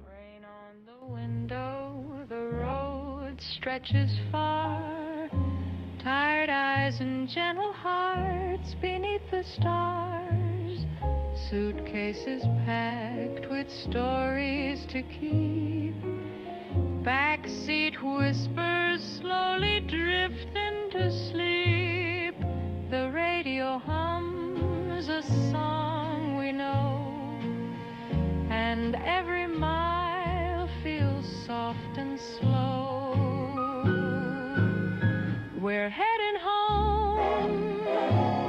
Rain on the window, the road stretches far. Tired eyes and gentle hearts beneath the stars. Suitcases packed with stories to keep. Backseat whispers slowly drift into sleep. The radio hums a song we know, and every mile feels soft and slow. We're heading home,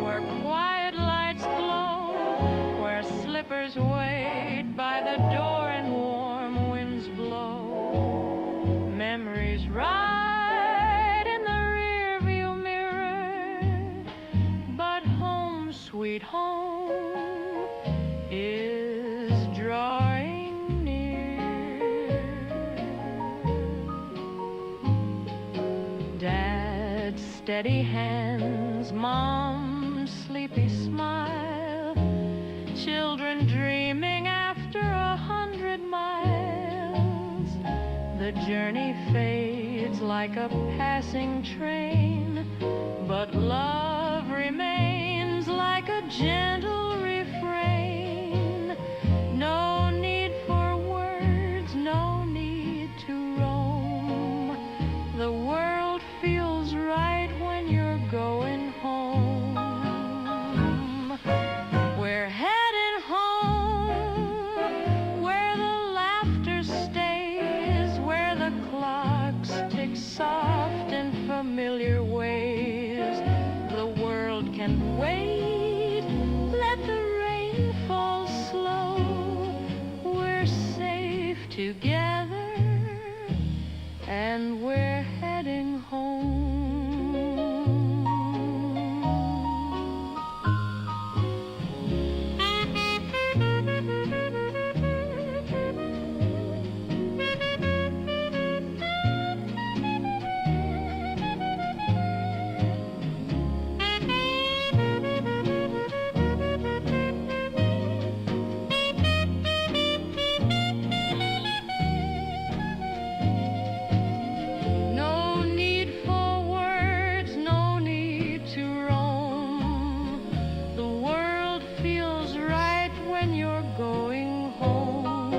where quiet lights glow, where slippers wait by the door and warm winds blow. Memories ride in the rearview mirror, but home, sweet home, is drawing near. Dad's steady hands, Mom's sleepy smile, children dreaming after 100 miles. The journey fades like a passing train, but love remains like a gentle refrain. No need for words, no need to roam. The world feels right when you're going home. We're heading home, where the laughter stays, where the clocks tick soft in familiar ways. The world can wait, let the rain fall slow. We're safe together, and we're heading home. No need for words, no need to roam. The world feels right when you're going home.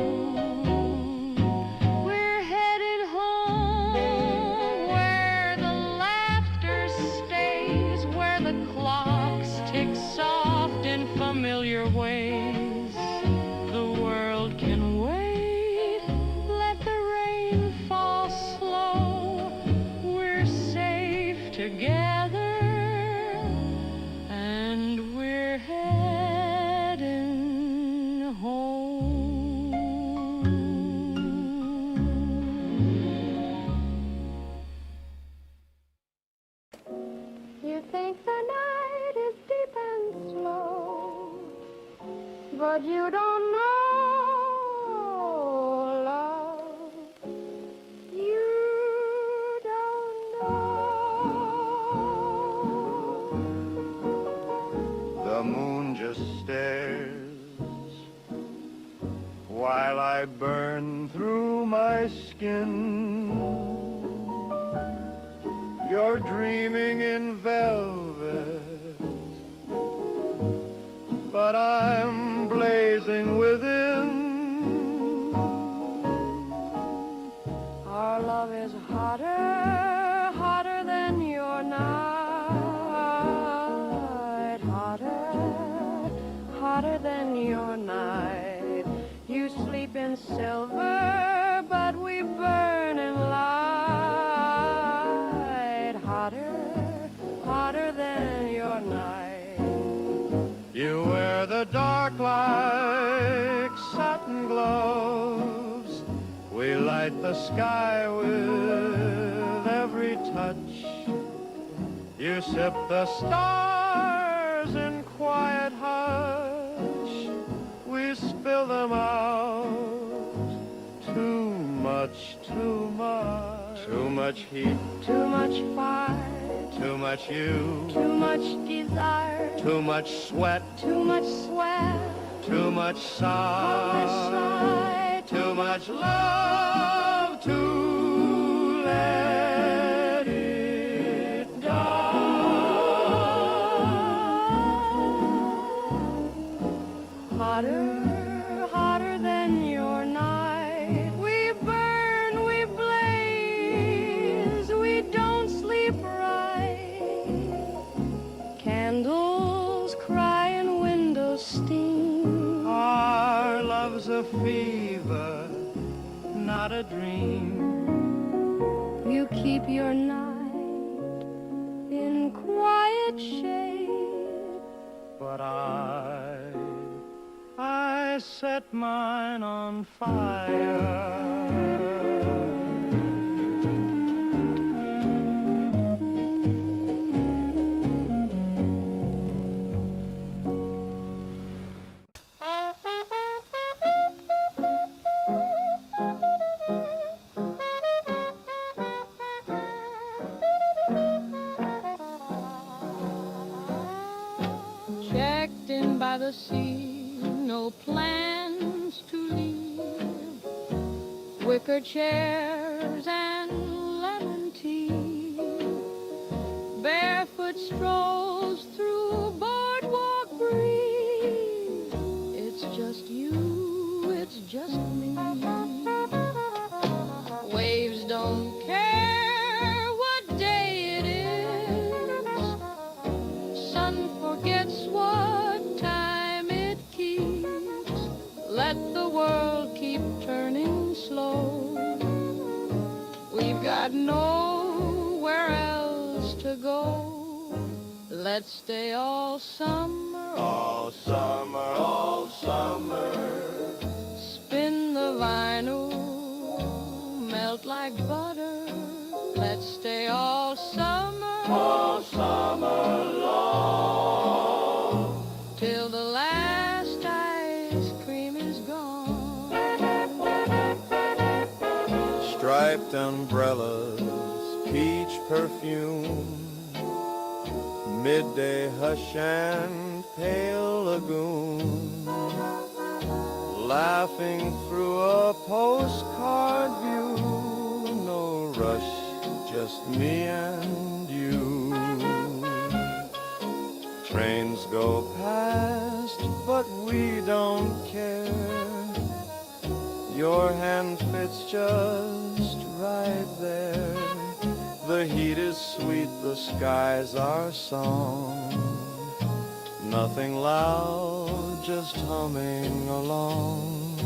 We're headed home, where the laughter stays, where the clocks tick soft in familiar ways. The world can wait, let the rain fall slow. We're safe together, and we're heading home. You think the night is deep and slow, but you don't know, love. You don't know. The moon just stares while I burn through my skin. You're dreaming in velvet, but I'm blazing within. Our love is hotter, hotter than your night. Hotter, hotter than your night. You sleep in silver, but we burn in light. Hotter, hotter than your night. You wear the dark like satin gloves. We light the sky with every touch. You sip the stars in quiet hush. We spill them out. Too much, too much. Too much heat. Too much fight, Too much you, too much desire, too much sweat, too much sweat, too much sigh, too much love to let it die. Hotter, hotter than your night. We burn, we blaze, we don't sleep right. Candles cry and windows steam. Our love's a fever, not a dream. You keep your night in quiet shade. But I set mine on fire. Checked in by the sea, no plans to leave. Wicker chairs and lemon tea. Barefoot strolls through boardwalk breeze. It's just you, it's just me. Waves don't care what day it is. Sun forgets what time it keeps. Let the world keep turning slow. We've got nowhere else to go. Let's stay all summer, All summer, all summer. spin the vinyl, melt like butter. Let's stay all summer, All summer long. till the last ice cream is gone. Striped umbrellas, peach perfume, midday hush and pale lagoon, laughing through a postcard view. No rush, just me and you. Trains go past, but we don't care. Your hand fits just right there. The heat is sweet, the skies are song. Nothing loud, just humming along.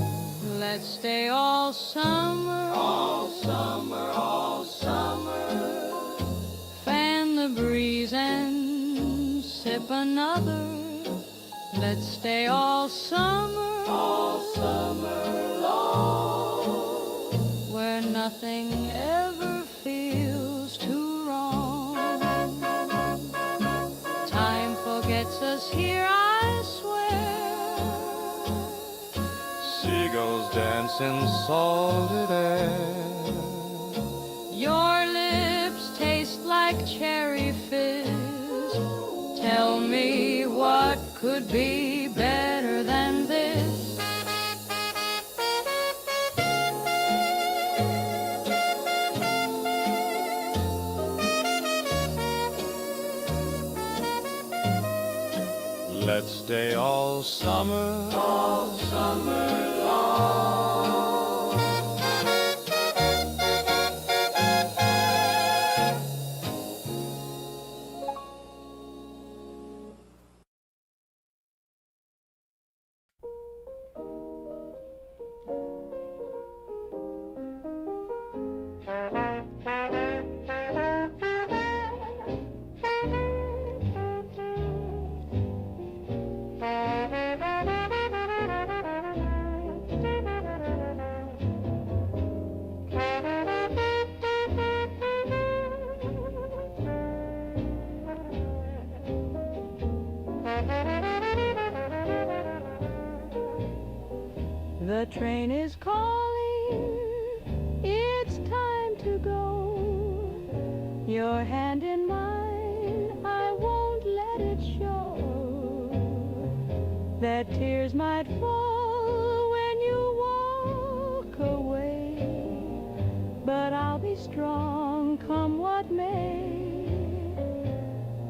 Let's stay all summer, All summer, all summer. fan the breeze and sip another. Let's stay all summer, All summer long. where nothing ever feels too wrong. Time forgets us here, I swear. Seagulls dance in salted air. Your lips taste like cherry fizz. Tell me what could be better than this. Let's stay all summer long. The train is calling, it's time to go. Your hand in mine, that tears might fall when you walk away. But I'll be strong, come what may,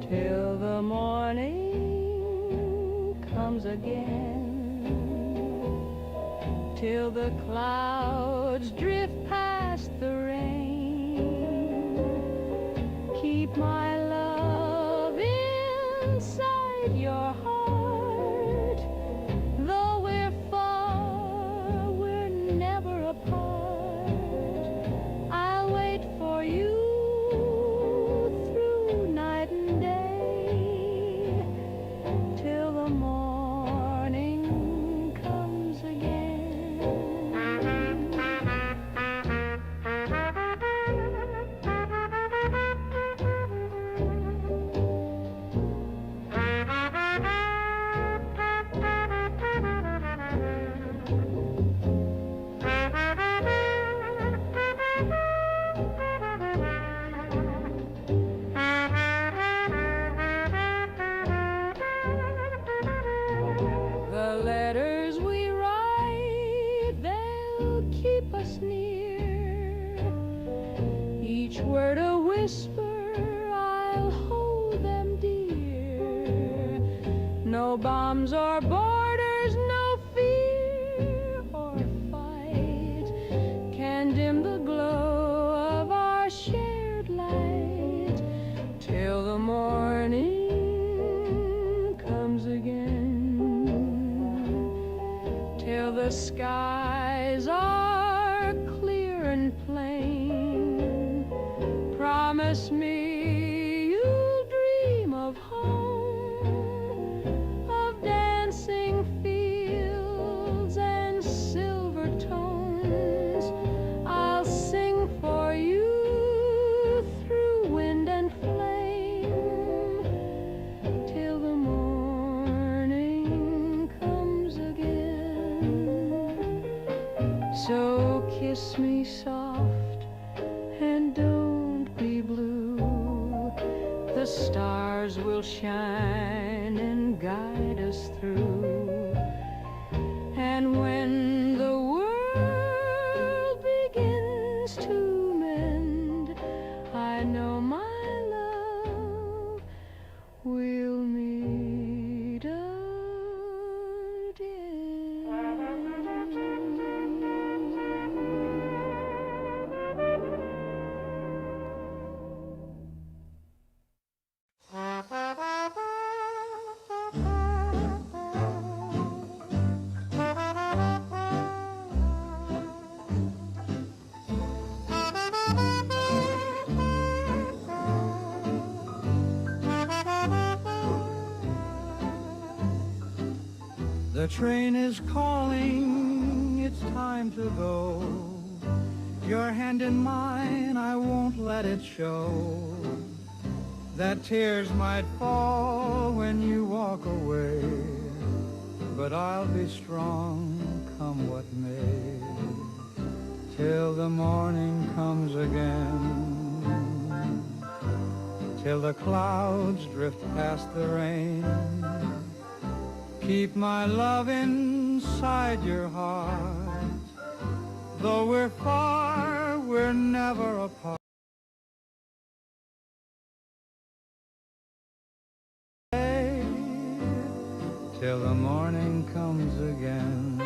till the morning comes again, till the clouds drift past the rain. Keep my love inside your heart. Though we're far, we're never apart. I'll wait for you through night and day, till the morning comes again. The letters we write, they'll keep us near. Each word a whisper, I'll hold them dear. No bombs or borders, no fear or fight can dim the glow of our shared light, till the morning comes again, till the skies are clear and plain. Promise me you'll dream of home, of dancing fields and silver tones. I'll sing for you through wind and flame, till the morning comes again. So kiss me soft and don't be blue. The stars will shine and guide us through. And when the world begins to mend, I know my love will meet The train is calling, it's time to go. Your hand in mine, I won't let it show. That tears might fall when you walk away, but I'll be strong, come what may, till the morning comes again, till the clouds drift past the rain. Keep my love inside your heart. Though we're far, we're never apart. Till the morning comes again.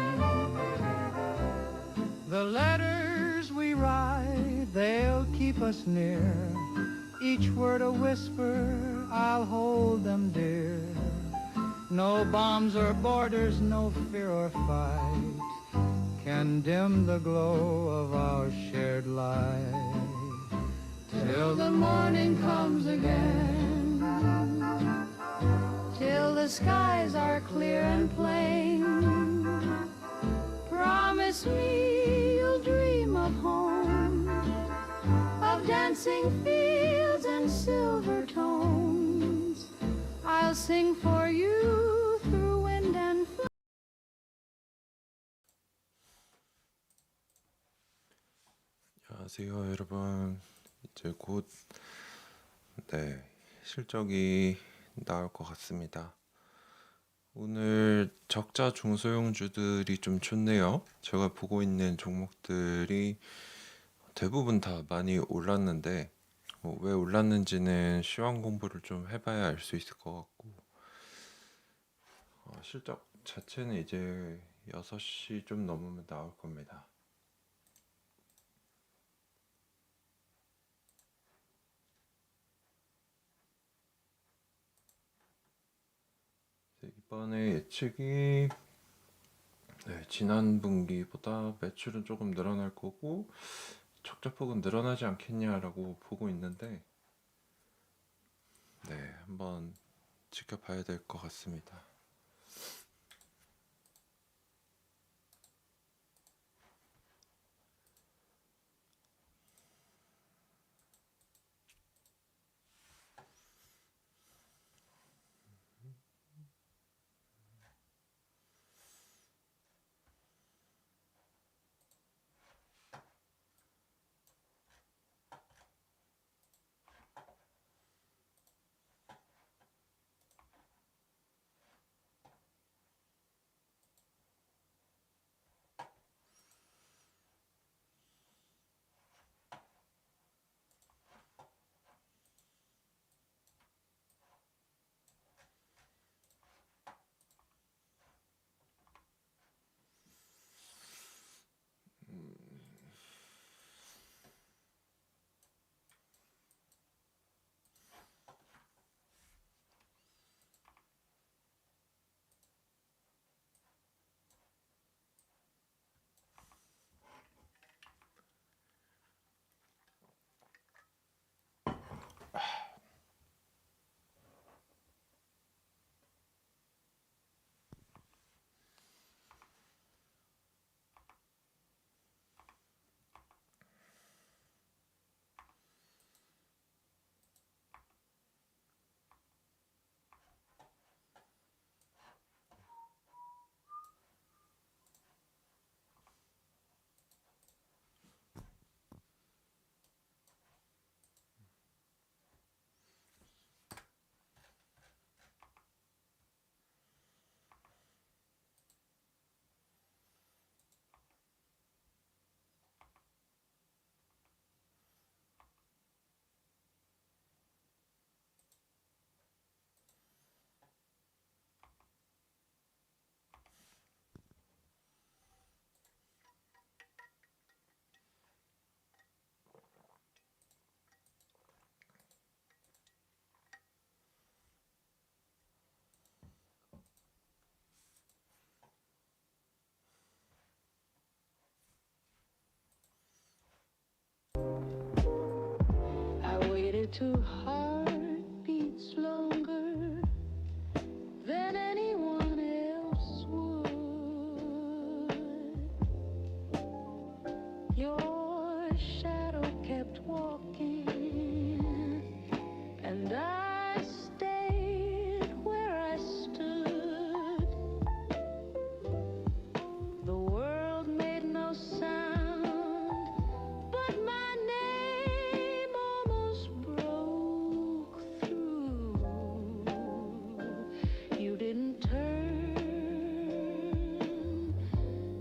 The letters we write, they'll keep us near. Each word a whisper, I'll hold them dear. No bombs or borders, no fear or fight can dim the glow of our shared light, till the morning comes again, till the skies are clear and plain. Promise me you'll dream of home, of dancing fields and silver tones. I'll sing for you through wind and flame. 안녕하세요, 여러분. 이제 곧 실적이 나올 것 같습니다. 오늘 적자 중소형주들이 좀 좋네요. 제가 보고 있는 종목들이 대부분 다 많이 올랐는데 왜 올랐는지는 시황 공부를 좀 해봐야 알 수 있을 것 같고 실적 자체는 이제 6시 좀 넘으면 나올 겁니다. 이번에 예측이 지난 분기보다 매출은 조금 늘어날 거고 적자폭은 늘어나지 않겠냐라고 보고 있는데 한번 지켜봐야 될 것 같습니다. I waited 2 heartbeats longer than anyone else would. Your shadow kept walking, and I stayed where I stood. The world made no sound, but my name almost broke through. You didn't turn,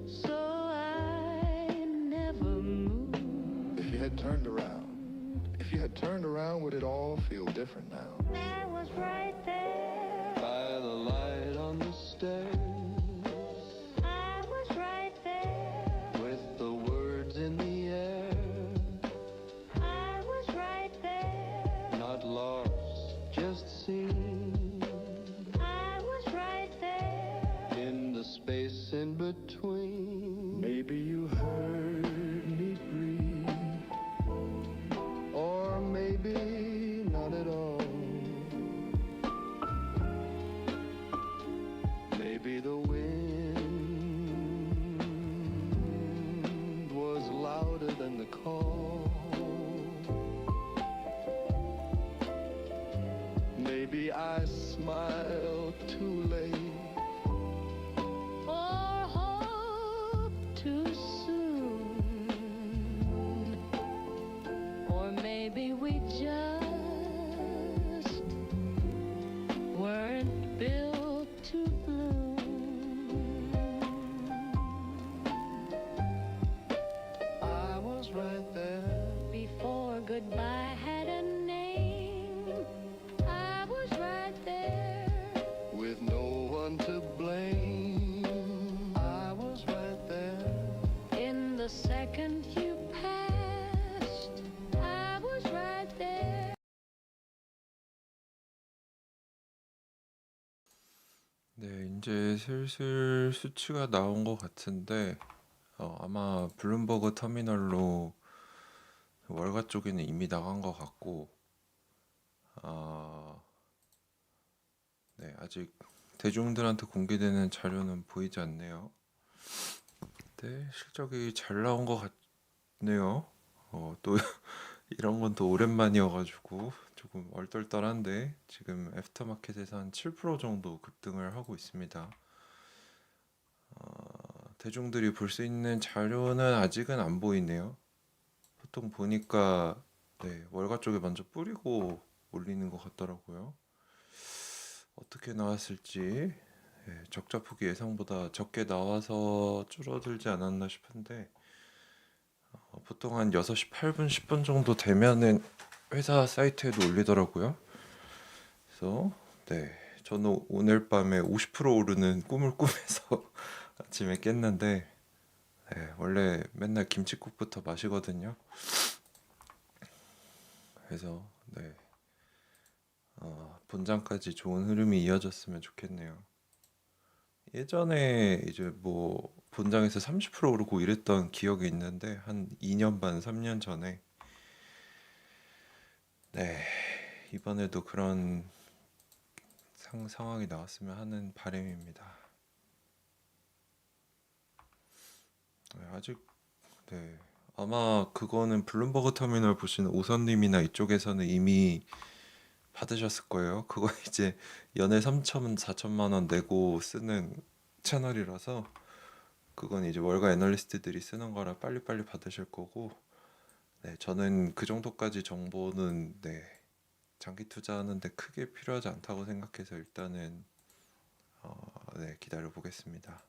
so I never moved. If you had turned around, would it all feel different now? I was right there. By the light on the stairs, I was right there. with the words in the air, I was right there. not lost, just seen, I was right there. in the space in between. Maybe you heard me breathe, or maybe not at all. Maybe the wind was louder than the call. Maybe I smiled too late. For 네, 이제 슬슬 수치가 나온 것 같은데 아마 블룸버그 터미널로 월가 쪽에는 이미 나간 것 같고 아, 네, 아직 대중들한테 공개되는 자료는 보이지 않네요. 네, 실적이 잘 나온 것 같네요. 또 이런 건 또 오랜만이어가지고 조금 얼떨떨한데 지금 애프터마켓에서 한 7% 정도 급등을 하고 있습니다. 대중들이 볼 수 있는 자료는 아직은 안 보이네요. 보통 보니까 네, 월가 쪽에 먼저 뿌리고 올리는 것 같더라고요. 어떻게 나왔을지 적자 폭이 예상보다 적게 나와서 줄어들지 않았나 싶은데 보통 한 6시 8분, 10분 정도 되면은 회사 사이트에도 올리더라고요. 그래서 네, 저는 오늘 밤에 50% 오르는 꿈을 꾸면서 아침에 깼는데 네, 원래 맨날 김칫국부터 마시거든요. 그래서 네, 본장까지 좋은 흐름이 이어졌으면 좋겠네요. 예전에 이제 뭐 본장에서 30% 오르고 이랬던 기억이 있는데 한 2년 반, 3년 전에 네, 이번에도 그런 상황이 나왔으면 하는 바람입니다. 네, 아직 네, 아마 그거는 블룸버그 터미널 보시는 오선님이나 이쪽에서는 이미 받으셨을 거예요. 그거 이제 연에 3천, 4천만 원 내고 쓰는 채널이라서 그건 이제 월가 애널리스트들이 쓰는 거라 빨리빨리 받으실 거고 네, 저는 그 정도까지 정보는 네, 장기 투자하는데 크게 필요하지 않다고 생각해서 일단은 네, 기다려 보겠습니다.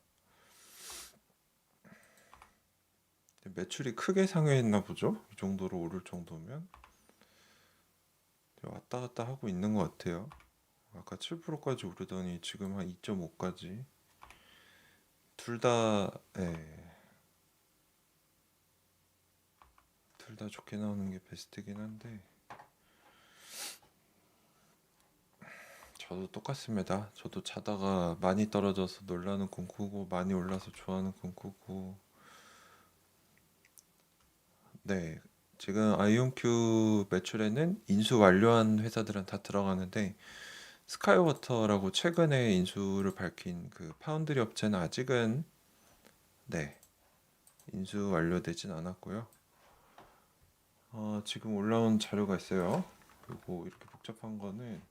매출이 크게 상회했나 보죠? 이 정도로 오를 정도면 왔다 갔다 하고 있는 것 같아요. 아까 7%까지 오르더니 지금 한 2.5까지 둘 다 둘 다 좋게 나오는 게 베스트긴 한데 저도 똑같습니다. 저도 자다가 많이 떨어져서 놀라는 꿈꾸고 많이 올라서 좋아하는 꿈꾸고 네, 지금 아이온큐 매출에는 인수 완료한 회사들은 다 들어가는데 스카이워터라고 최근에 인수를 밝힌 그 파운드리 업체는 아직은 네, 인수 완료되진 않았고요. 지금 올라온 자료가 있어요. 그리고 이렇게 복잡한 거는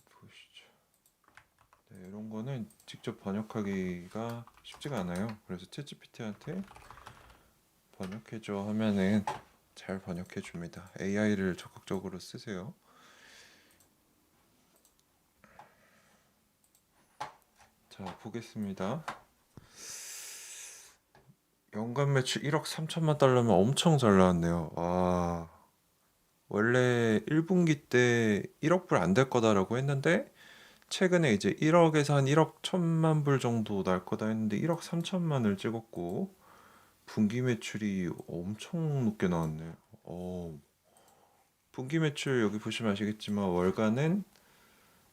보시죠. 네, 이런 거는 직접 번역하기가 쉽지가 않아요. 그래서 챗GPT한테 번역해줘 하면은 잘 번역해 줍니다. AI를 적극적으로 쓰세요. 자, 보겠습니다. 연간 매출 1억 3천만 달러면 엄청 잘 나왔네요. 와, 원래 1분기 때 1억 불 안 될 거다라고 했는데 최근에 이제 1억에서 한 1억 1천만 불 정도 날 거다 했는데 1억 3천만을 찍었고 분기 매출이 엄청 높게 나왔네요. 분기 매출 여기 보시면 아시겠지만 월가는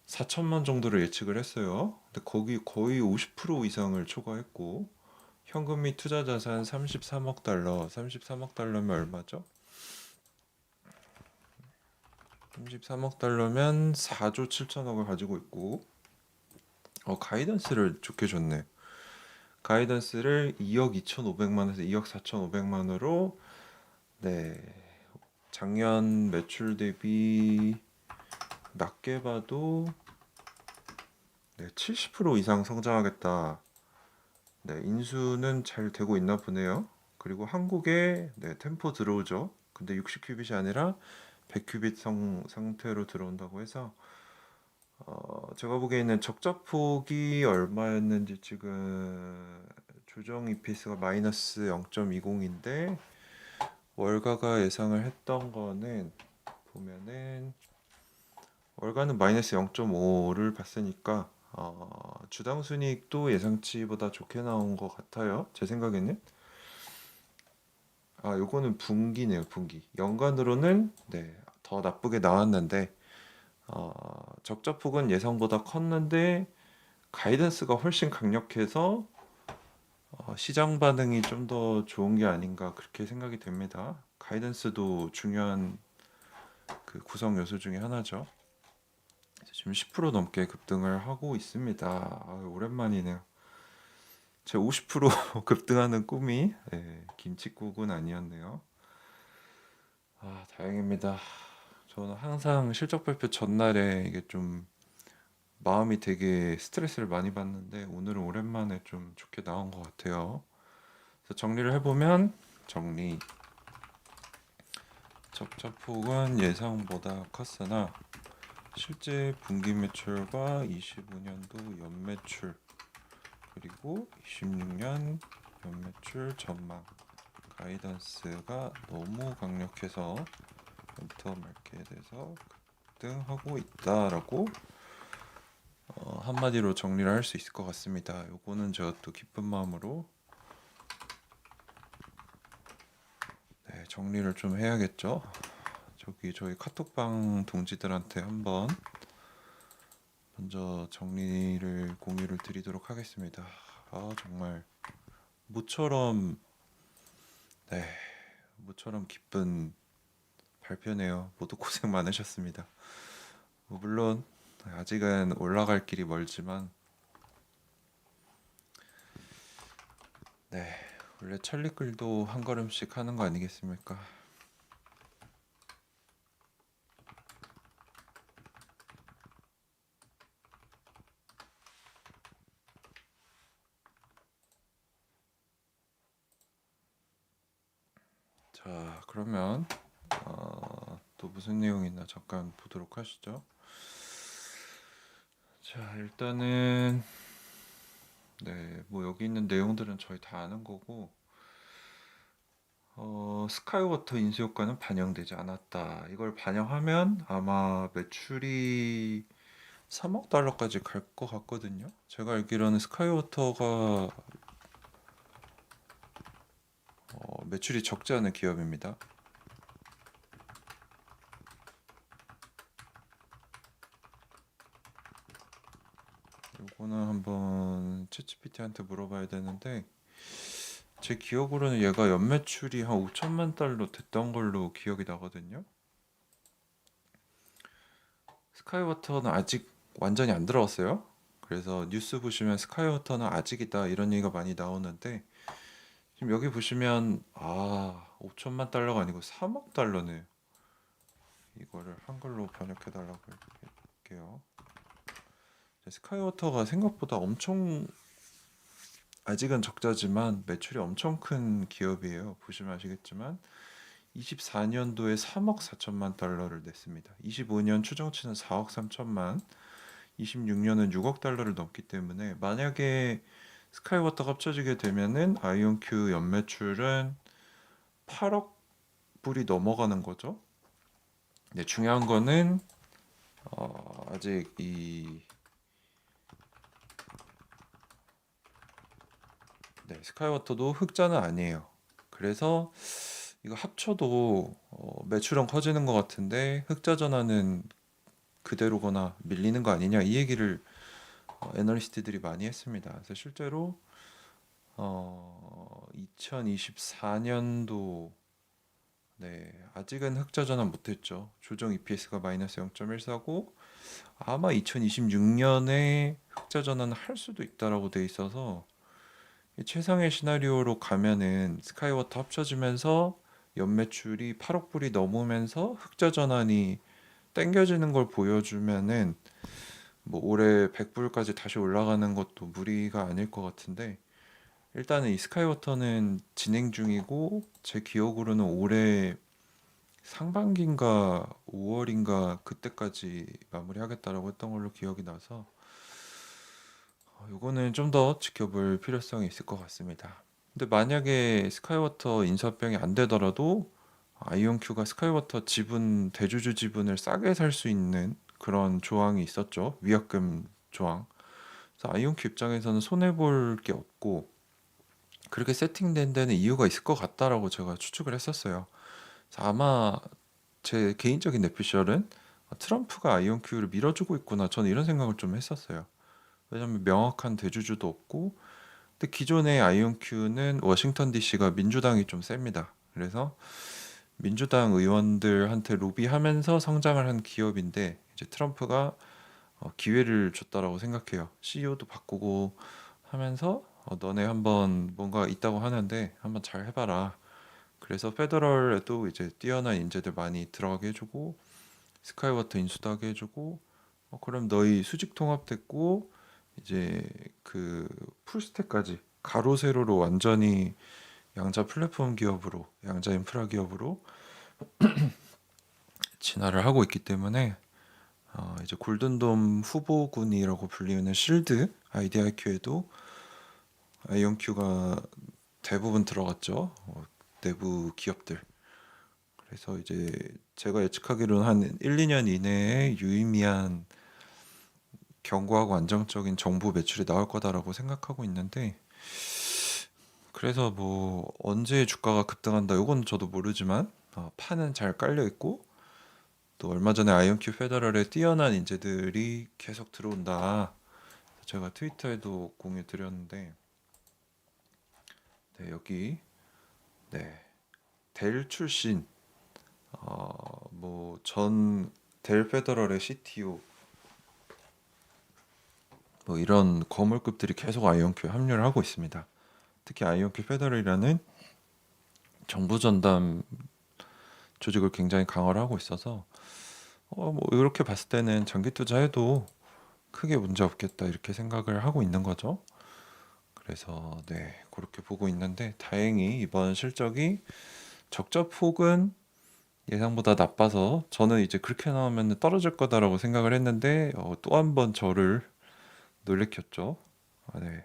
4천만 정도를 예측을 했어요. 근데 거기 거의 50% 이상을 초과했고 현금 및 투자 자산 33억 달러. 33억 달러면 얼마죠? 33억 달러면 4조 7천억을 가지고 있고 가이던스를 좋게 줬네. 가이던스를 2억 2,500만에서 2억 4,500만으로 네, 작년 매출 대비 낮게 봐도 네, 70% 이상 성장하겠다. 네, 인수는 잘 되고 있나 보네요. 그리고 한국에 네, 템포 들어오죠. 근데 60큐빗이 아니라 100큐빗 상태로 들어온다고 해서 제가 보기에는 적자폭이 얼마였는지 지금 조정 EPS가 마이너스 0.20인데 월가가 예상을 했던 거는 보면은 월가는 마이너스 0.5를 봤으니까 주당 순이익도 예상치보다 좋게 나온 것 같아요. 제 생각에는 요거는 분기네요. 분기 연간으로는 네, 더 나쁘게 나왔는데 적자폭은 예상보다 컸는데 가이던스가 훨씬 강력해서 시장 반응이 좀 더 좋은 게 아닌가 그렇게 생각이 됩니다. 가이던스도 중요한 그 구성 요소 중에 하나죠. 지금 10% 넘게 급등을 하고 있습니다. 오랜만이네요. 제 50% 급등하는 꿈이 김칫국은 아니었네요. 다행입니다. 저는 항상 실적 발표 전날에 이게 좀 마음이 되게 스트레스를 많이 받는데 오늘은 오랜만에 좀 좋게 나온 것 같아요. 그래서 정리를 해보면 적자폭은 예상보다 컸으나 실제 분기 매출과 25년도 연매출 그리고 26년 연매출 전망 가이던스가 너무 강력해서 엔터마켓에서 급등하고 있다라고 한마디로 정리를 할 수 있을 것 같습니다. 요거는 제가 또 기쁜 마음으로 정리를 좀 해야겠죠. 저희 카톡방 동지들한테 한번 먼저 정리를 공유를 드리도록 하겠습니다. 정말 모처럼 기쁜 발표네요. 모두 고생 많으셨습니다. 물론 아직은 올라갈 길이 멀지만 원래 천리끌도 한 걸음씩 하는 거 아니겠습니까? 자, 그러면 또 무슨 내용이 있나 잠깐 보도록 하시죠. 자, 일단은 뭐 여기 있는 내용들은 저희 다 아는 거고 스카이워터 인수효과는 반영되지 않았다. 이걸 반영하면 아마 매출이 3억 달러까지 갈 것 같거든요. 제가 알기로는 스카이워터가 매출이 적지 않은 기업입니다. 요거는 한번 챗GPT한테 물어봐야 되는데 제 기억으로는 얘가 연매출이 한 5천만 달러 됐던 걸로 기억이 나거든요. 스카이워터는 아직 완전히 안 들어왔어요. 그래서 뉴스 보시면 스카이워터는 아직이다 이런 얘기가 많이 나오는데 지금 여기 보시면 5천만 달러가 아니고 3억 달러네요. 이거를 한글로 번역해 달라고 할게요. 스카이워터가 생각보다 엄청 아직은 적자지만 매출이 엄청 큰 기업이에요. 보시면 아시겠지만 24년도에 3억 4천만 달러를 냈습니다. 25년 추정치는 4억 3천만, 26년은 6억 달러를 넘기 때문에 만약에 스카이워터가 합쳐지게 되면은 아이온큐 연매출은 8억 불이 넘어가는 거죠. 중요한 거는 아직 스카이워터도 흑자는 아니에요. 그래서 이거 합쳐도 매출은 커지는 것 같은데 흑자 전환은 그대로거나 밀리는 거 아니냐 이 얘기를 애널리스트들이 많이 했습니다. 그래서 실제로 2024년도 아직은 흑자 전환 못했죠. 조정 EPS가 마이너스 0.149 아마 2026년에 흑자 전환을 할 수도 있다라고 돼 있어서 최상의 시나리오로 가면은 스카이워터 합쳐지면서 연매출이 8억 불이 넘으면서 흑자 전환이 땡겨지는 걸 보여주면은 뭐 올해 100불까지 다시 올라가는 것도 무리가 아닐 것 같은데 일단은 이 스카이워터는 진행 중이고 제 기억으로는 올해 상반기인가 5월인가 그때까지 마무리하겠다라고 했던 걸로 기억이 나서 요거는 좀 더 지켜볼 필요성이 있을 것 같습니다. 근데 만약에 스카이워터 인수합병이 안 되더라도 아이온큐가 스카이워터 지분 대주주 지분을 싸게 살 수 있는 그런 조항이 있었죠. 위약금 조항. 그래서 아이온큐 입장에서는 손해 볼 게 없고 그렇게 세팅된 데는 이유가 있을 것 같다라고 제가 추측을 했었어요. 그래서 아마 제 개인적인 뇌피셜은 트럼프가 아이온큐를 밀어주고 있구나. 저는 이런 생각을 좀 했었어요. 왜냐면 명확한 대주주도 없고, 근데 기존의 아이온큐는 워싱턴 DC가 민주당이 좀 셉니다. 그래서 민주당 의원들한테 로비하면서 성장을 한 기업인데, 이제 트럼프가 기회를 줬다라고 생각해요. CEO도 바꾸고 하면서 너네 한번 뭔가 있다고 하는데 한번 잘 해봐라. 그래서 페더럴에도 이제 뛰어난 인재들 많이 들어가게 해주고 스카이워터 인수도 하게 해주고 그럼 너희 수직 통합됐고 이제 그 풀스택까지 가로 세로로 완전히 양자 플랫폼 기업으로 양자 인프라 기업으로 진화를 하고 있기 때문에 이제 골든돔 후보군이라고 불리는 실드 IDIQ에도 아이온큐가 대부분 들어갔죠. 내부 기업들. 그래서 이제 제가 예측하기로는 한 1, 2년 이내에 유의미한 견고하고 안정적인 정보 매출이 나올 거다라고 생각하고 있는데 그래서 뭐 언제 주가가 급등한다 이건 저도 모르지만 판은 잘 깔려 있고 또 얼마 전에 아이온큐 페더럴에 뛰어난 인재들이 계속 들어온다. 제가 트위터에도 공유 드렸는데 네, 여기 네, 델 출신 뭐 전 델 페더럴의 CTO 뭐 이런 거물급들이 계속 아이온큐에 합류를 하고 있습니다. 특히 아이온큐 페더럴이라는 정부 전담 조직을 굉장히 강화를 하고 있어서 뭐 이렇게 봤을 때는 장기 투자해도 크게 문제 없겠다 이렇게 생각을 하고 있는 거죠. 그래서 네 그렇게 보고 있는데 다행히 이번 실적이 적자폭은 예상보다 나빠서 저는 이제 그렇게 나오면 떨어질 거다라고 생각을 했는데 또 한 번 저를 놀래켰죠. 네.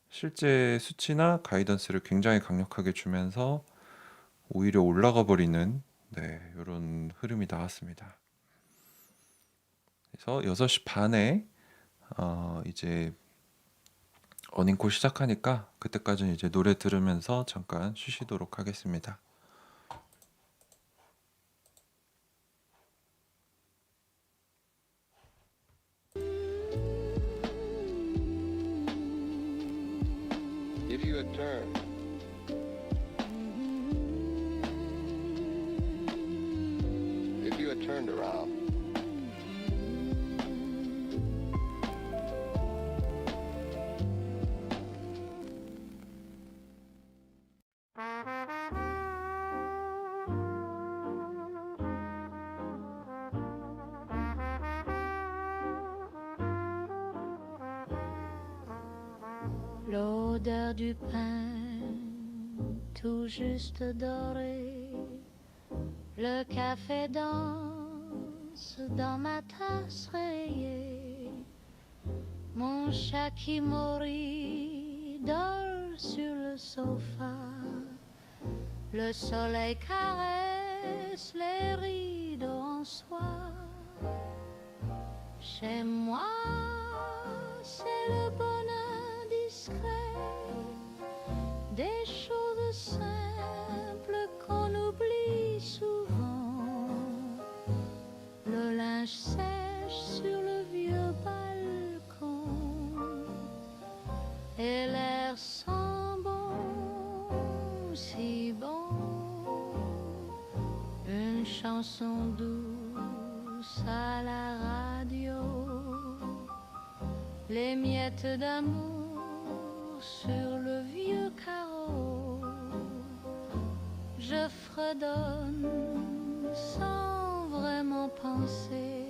실제 수치나 가이던스를 굉장히 강력하게 주면서 오히려 올라가 버리는 네, 이런 흐름이 나왔습니다. 그래서 6시 반에 이제 어닝콜 시작하니까 그때까지는 이제 노래 들으면서 잠깐 쉬시도록 하겠습니다. If you had turned, if you had turned around, L'odeur du pain tout juste doré, le café danse dans ma tasse rayée, mon chat qui mourit dort sur le sofa, le soleil caresse les rideaux en soie. Chez moi, c'est le bonheur discret, des choses simples qu'on oublie souvent. Le linge sèche sur le vieux balcon et l'air sent bon, si bon. Une chanson douce à la radio, les miettes d'amour sur le vieux carreau. Je fredonne sans vraiment penser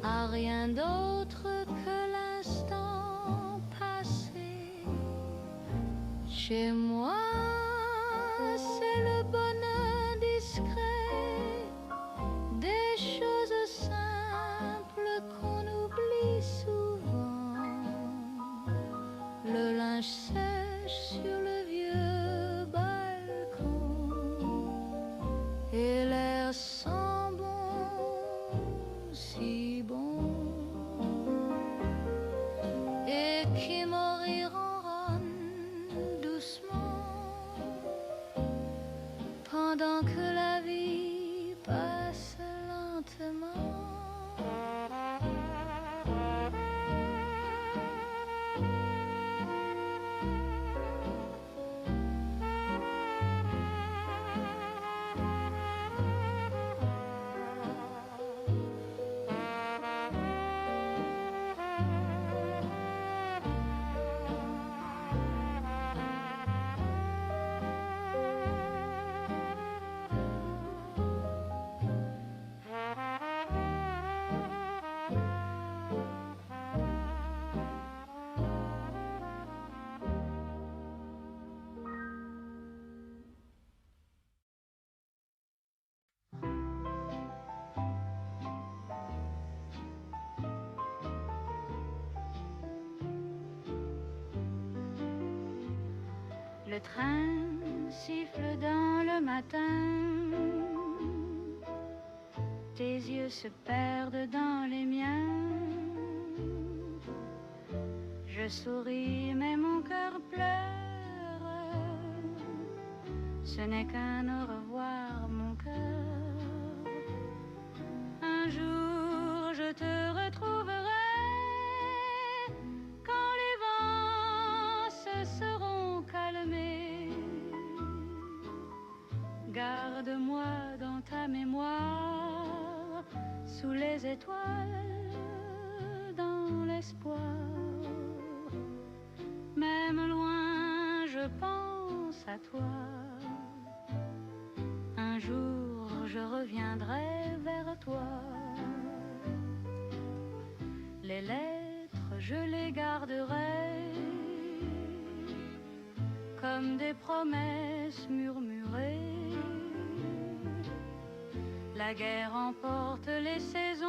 à rien d'autre que l'instant passé. Chez moi, c'est le bonheur discret, des choses simples qu'on oublie souvent. Le linge sèche sur le vieux balcon et l'air sent bon, si bon. Et qui mourir ronronne doucement pendant que la vie passe lentement. Le train siffle dans le matin, tes yeux se perdent dans les miens. Je souris mais mon cœur pleure, ce n'est qu'un au revoir mon cœur. Un jour je te retrouverai quand les vents se seront calmés. Garde-moi dans ta mémoire, sous les étoiles, dans l'espoir. Même loin, je pense à toi. Un jour, je reviendrai vers toi. Les lettres, je les garderai comme des promesses murmurées. La guerre emporte les saisons,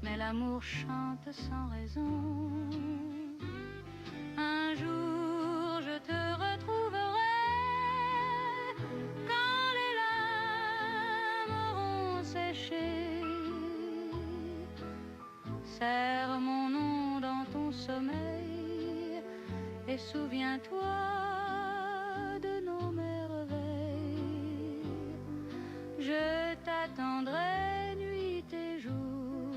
mais l'amour chante sans raison. Un jour je te retrouverai quand les larmes auront séché. Serre mon nom dans ton sommeil et souviens-toi de nos merveilles. Je t'attendrai nuit et jour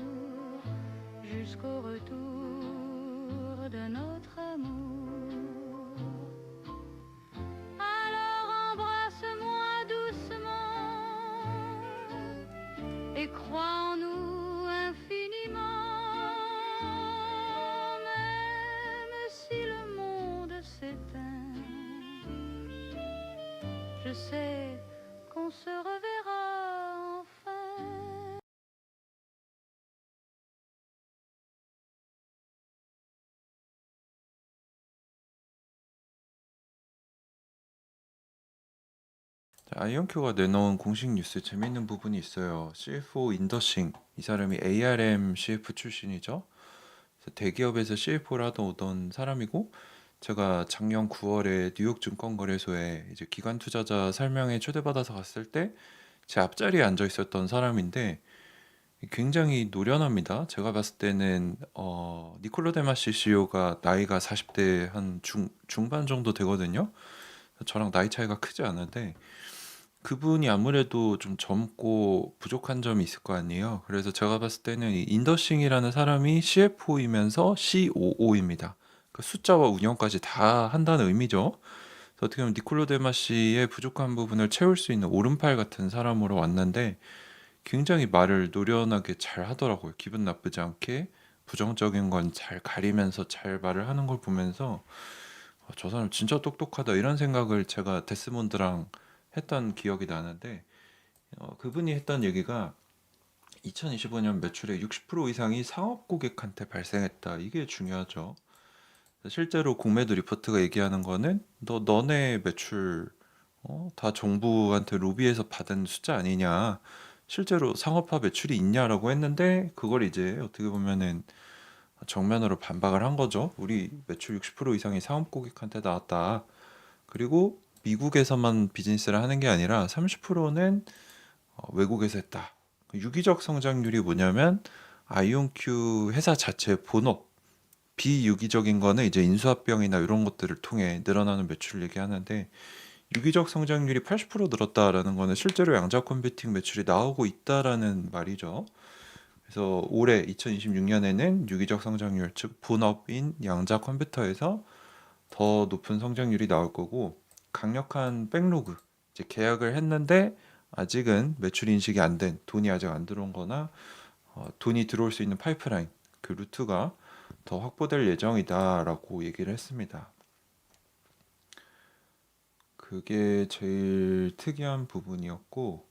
jusqu'au retour de notre amour. Alors embrasse-moi doucement et crois en nous infiniment. Même si le monde s'éteint, je sais qu'on se reverra enfin. 아이온큐가 내놓은 공식 뉴스 재밌는 부분이 있어요. CFO 인더싱, 이 사람이 ARM CF 출신이죠. 그래서 대기업에서 CFO를 하던 오던 사람이고, 제가 작년 9월에 뉴욕 증권거래소에 이제 기관 투자자 설명회 초대받아서 갔을 때 제 앞자리에 앉아 있었던 사람인데 굉장히 노련합니다. 제가 봤을 때는 니콜로 데마시 CEO가 나이가 40대 한 중반 정도 되거든요. 저랑 나이 차이가 크지 않은데 그분이 아무래도 좀 젊고 부족한 점이 있을 거 아니에요. 그래서 제가 봤을 때는 이 인더싱이라는 사람이 CFO이면서 COO입니다. 그 숫자와 운영까지 다 한다는 의미죠. 그래서 어떻게 보면 니콜로 데마시의 부족한 부분을 채울 수 있는 오른팔 같은 사람으로 왔는데 굉장히 말을 노련하게 잘 하더라고요. 기분 나쁘지 않게 부정적인 건 잘 가리면서 잘 말을 하는 걸 보면서 저 사람 진짜 똑똑하다 이런 생각을 제가 데스몬드랑 했던 기억이 나는데 그분이 했던 얘기가 2025년 매출의 60% 이상이 상업 고객한테 발생했다. 이게 중요하죠. 실제로 공매도 리포트가 얘기하는 거는 너네 매출 다 정부한테 로비해서 받은 숫자 아니냐. 실제로 상업화 매출이 있냐라고 했는데 그걸 이제 어떻게 보면은 정면으로 반박을 한 거죠. 우리 매출 60% 이상이 상업 고객한테 나왔다. 그리고 미국에서만 비즈니스를 하는 게 아니라 30%는 외국에서 했다. 유기적 성장률이 뭐냐면 아이온큐 회사 자체 본업, 비유기적인 거는 이제 인수합병이나 이런 것들을 통해 늘어나는 매출을 얘기하는데 유기적 성장률이 80% 늘었다라는 거는 실제로 양자 컴퓨팅 매출이 나오고 있다라는 말이죠. 그래서 올해 2026년에는 유기적 성장률, 즉 본업인 양자 컴퓨터에서 더 높은 성장률이 나올 거고 강력한 백로그, 이제 계약을 했는데 아직은 매출 인식이 안 된, 돈이 아직 안 들어온 거나 돈이 들어올 수 있는 파이프라인, 그 루트가 더 확보될 예정이다라고 얘기를 했습니다. 그게 제일 특이한 부분이었고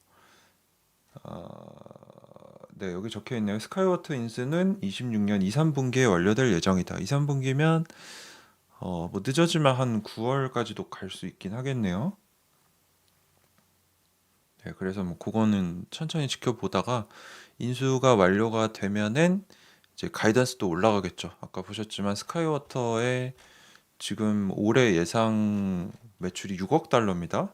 네, 여기 적혀 있네요. 스카이워터 인수는 26년 2, 3분기에 완료될 예정이다. 2, 3분기면 뭐 늦어지면 한 9월까지도 갈 수 있긴 하겠네요. 네, 그래서 뭐 그거는 천천히 지켜보다가 인수가 완료가 되면은 이제 가이던스도 올라가겠죠. 아까 보셨지만 스카이워터의 지금 올해 예상 매출이 6억 달러입니다.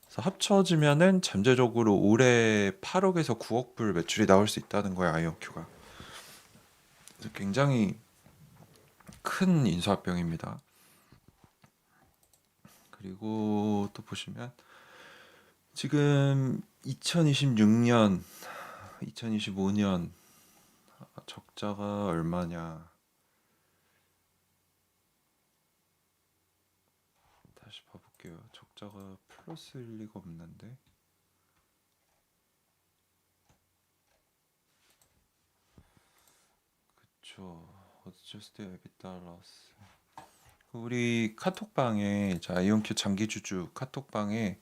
그래서 합쳐지면은 잠재적으로 올해 8억에서 9억 불 매출이 나올 수 있다는 거예요, 아이온큐가. 그래서 굉장히 큰 인수합병입니다. 그리고 또 보시면 지금 2026년, 2025년 적자가 얼마냐? 다시 봐볼게요. 적자가 플러스일 리가 없는데. 그쵸. Adjusted EBITDA loss. 우리 카톡방에 아이온큐 장기주주 카톡방에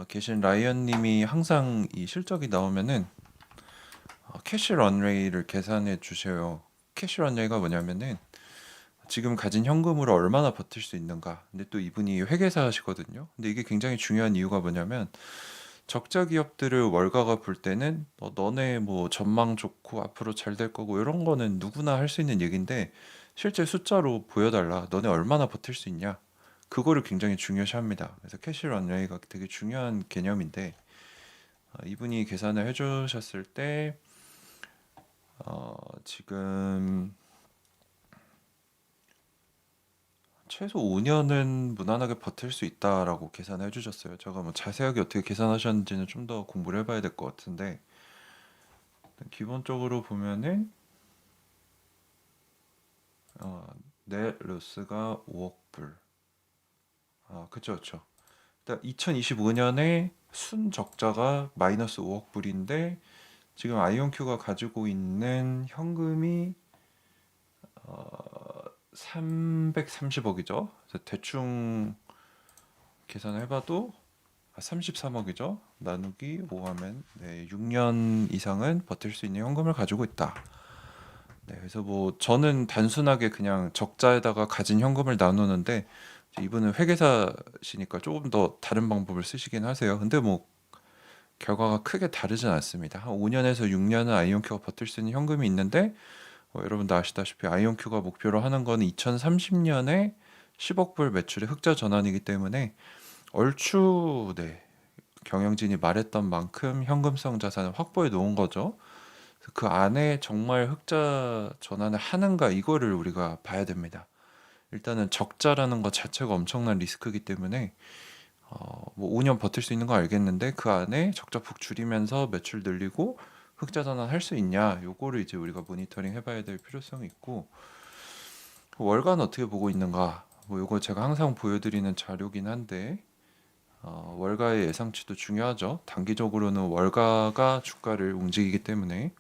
계신 라이언님이 항상 이 실적이 나오면은 캐시 런웨이를 계산해 주셔요. 캐시 런웨이가 뭐냐면은 지금 가진 현금으로 얼마나 버틸 수 있는가. 근데 또 이분이 회계사시거든요. 근데 이게 굉장히 중요한 이유가 뭐냐면 적자 기업들을 월가가 볼 때는 너네 뭐 전망 좋고 앞으로 잘 될 거고 이런 거는 누구나 할 수 있는 얘기인데 실제 숫자로 보여달라. 너네 얼마나 버틸 수 있냐. 그거를 굉장히 중요시합니다. 그래서 캐시 런웨이가 되게 중요한 개념인데 이분이 계산을 해주셨을 때 지금 최소 5년은 무난하게 버틸 수 있다라고 계산해 주셨어요. 제가 뭐 자세하게 어떻게 계산하셨는지는 좀 더 공부를 해봐야 될 것 같은데 기본적으로 보면은 넷 로스가 5억 불. 그쵸, 그쵸. 일단 2025년에 순 적자가 마이너스 5억 불인데 지금 아이온큐가 가지고 있는 현금이 330억이죠. 그래서 대충 계산을 해봐도 33억이죠. 나누기 5 하면 6년 이상은 버틸 수 있는 현금을 가지고 있다. 네, 그래서 뭐 저는 단순하게 그냥 적자에다가 가진 현금을 나누는데 이분은 회계사시니까 조금 더 다른 방법을 쓰시긴 하세요. 근데 뭐 결과가 크게 다르진 않습니다. 한 5년에서 6년은 아이온큐가 버틸 수 있는 현금이 있는데 여러분도 아시다시피 아이온큐가 목표로 하는 거는 2030년에 10억 불 매출의 흑자 전환이기 때문에 얼추 경영진이 말했던 만큼 현금성 자산을 확보해 놓은 거죠. 그 안에 정말 흑자 전환을 하는가 이거를 우리가 봐야 됩니다. 일단은 적자라는 것 자체가 엄청난 리스크이기 때문에 뭐 5년 버틸 수 있는 거 알겠는데 그 안에 적자폭 줄이면서 매출 늘리고 흑자 전환 할 수 있냐 요거를 이제 우리가 모니터링 해봐야 될 필요성이 있고 월가는 어떻게 보고 있는가 뭐 요거 제가 항상 보여드리는 자료긴 한데 월가의 예상치도 중요하죠. 단기적으로는 월가가 주가를 움직이기 때문에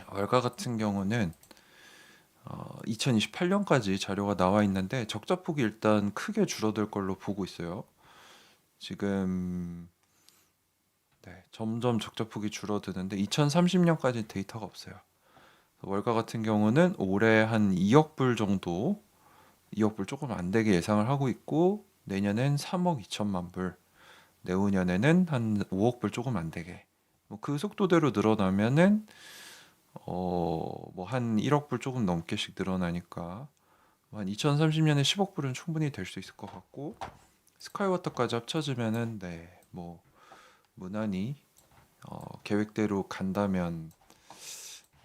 월가 같은 경우는 2028년까지 자료가 나와 있는데 적자폭이 일단 크게 줄어들 걸로 보고 있어요. 지금 점점 적자폭이 줄어드는데 2030년까지 데이터가 없어요. 월가 같은 경우는 올해 한 2억 불 정도, 2억 불 조금 안 되게 예상을 하고 있고 내년엔 3억 2천만 불, 내후년에는 한 5억 불 조금 안 되게. 뭐 그 속도대로 늘어나면은 뭐 한 1억 불 조금 넘게씩 늘어나니까 한 2030년에 10억 불은 충분히 될 수 있을 것 같고 스카이워터까지 합쳐지면은 뭐 무난히 계획대로 간다면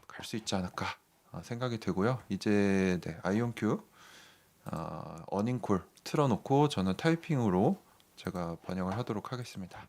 갈 수 있지 않을까 생각이 되고요. 이제 아이온큐 어닝콜 틀어놓고 저는 타이핑으로 제가 번역을 하도록 하겠습니다.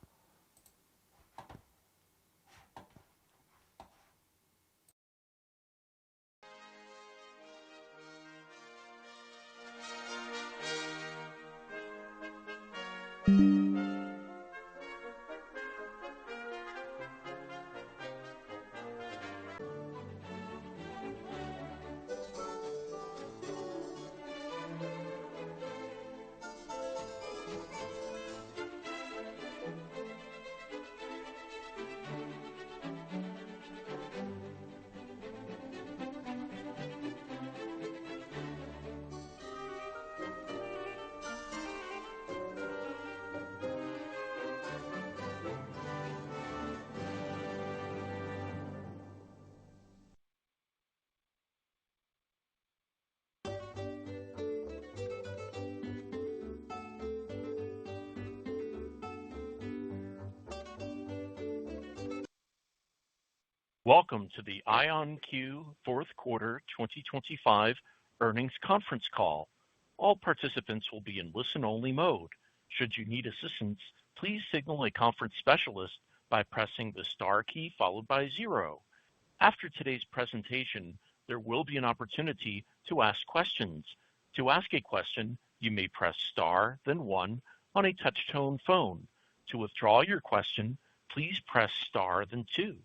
Welcome to the IonQ fourth quarter 2025 earnings conference call. All participants will be in listen-only mode. Should you need assistance, please signal a conference specialist by pressing the star key followed by 0. After today's presentation, there will be an opportunity to ask questions. To ask a question, you may press star, then 1 on a touch-tone phone. To withdraw your question, please press star, then 2.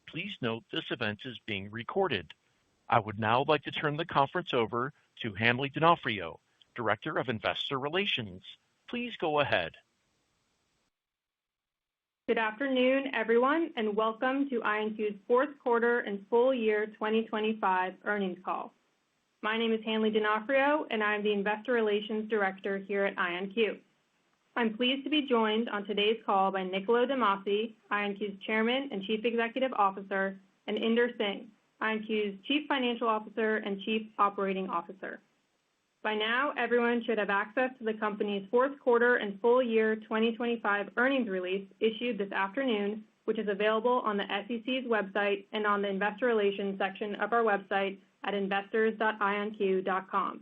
Please note this event is being recorded. I would now like to turn the conference over to Hanley D'Onofrio, Director of Investor Relations. Please go ahead. Good afternoon, everyone, and welcome to IonQ's fourth quarter and full year 2025 earnings call. My name is Hanley D'Onofrio, and I'm the Investor Relations Director here at IonQ. I'm pleased to be joined on today's call by Niccolo de Masi, IonQ's Chairman and Chief Executive Officer, and Inder Singh, IonQ's Chief Financial Officer and Chief Operating Officer. By now, everyone should have access to the company's fourth quarter and full year 2025 earnings release issued this afternoon, which is available on the SEC's website and on the Investor Relations section of our website at investors.ionq.com.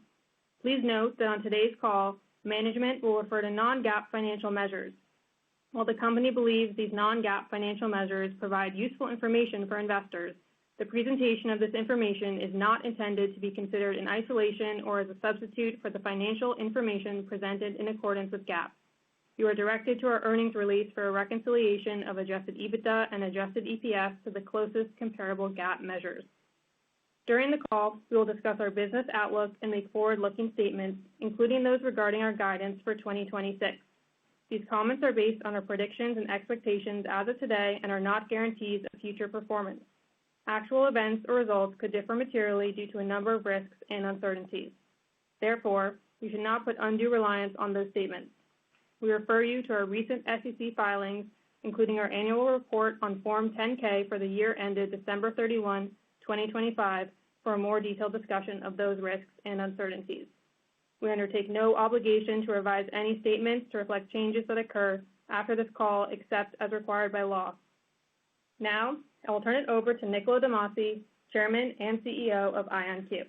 Please note that on today's call, management will refer to non-GAAP financial measures. While the company believes these non-GAAP financial measures provide useful information for investors, the presentation of this information is not intended to be considered in isolation or as a substitute for the financial information presented in accordance with GAAP. You are directed to our earnings release for a reconciliation of adjusted EBITDA and adjusted EPS to the closest comparable GAAP measures. During the call, we will discuss our business outlook and make forward-looking statements, including those regarding our guidance for 2026. These comments are based on our predictions and expectations as of today and are not guarantees of future performance. Actual events or results could differ materially due to a number of risks and uncertainties. Therefore, you should not put undue reliance on those statements. We refer you to our recent SEC filings, including our annual report on Form 10-K for the year ended December 31, 2025, for a more detailed discussion of those risks and uncertainties. We undertake no obligation to revise any statements to reflect changes that occur after this call, except as required by law. Now, I will turn it over to Niccolo de Masi, Chairman and CEO of IonQ.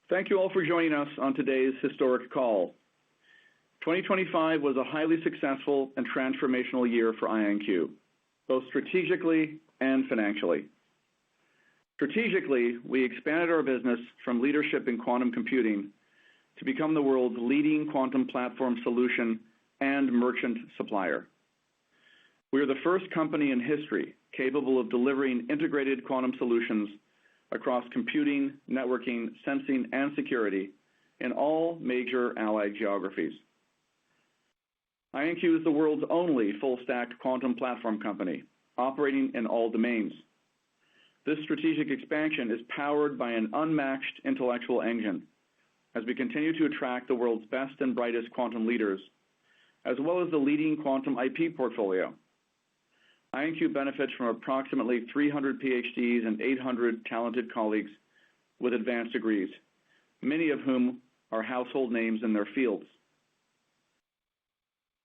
Thank you all for joining us on today's historic call. 2025 was a highly successful and transformational year for IonQ, both strategically and financially. Strategically, we expanded our business from leadership in quantum computing to become the world's leading quantum platform solution and merchant supplier. We are the first company in history capable of delivering integrated quantum solutions across computing, networking, sensing, and security in all major allied geographies. IonQ is the world's only full-stack quantum platform company, operating in all domains. This strategic expansion is powered by an unmatched intellectual engine as we continue to attract the world's best and brightest quantum leaders, as well as the leading quantum IP portfolio. IonQ benefits from approximately 300 PhDs and 800 talented colleagues with advanced degrees, many of whom are household names in their fields.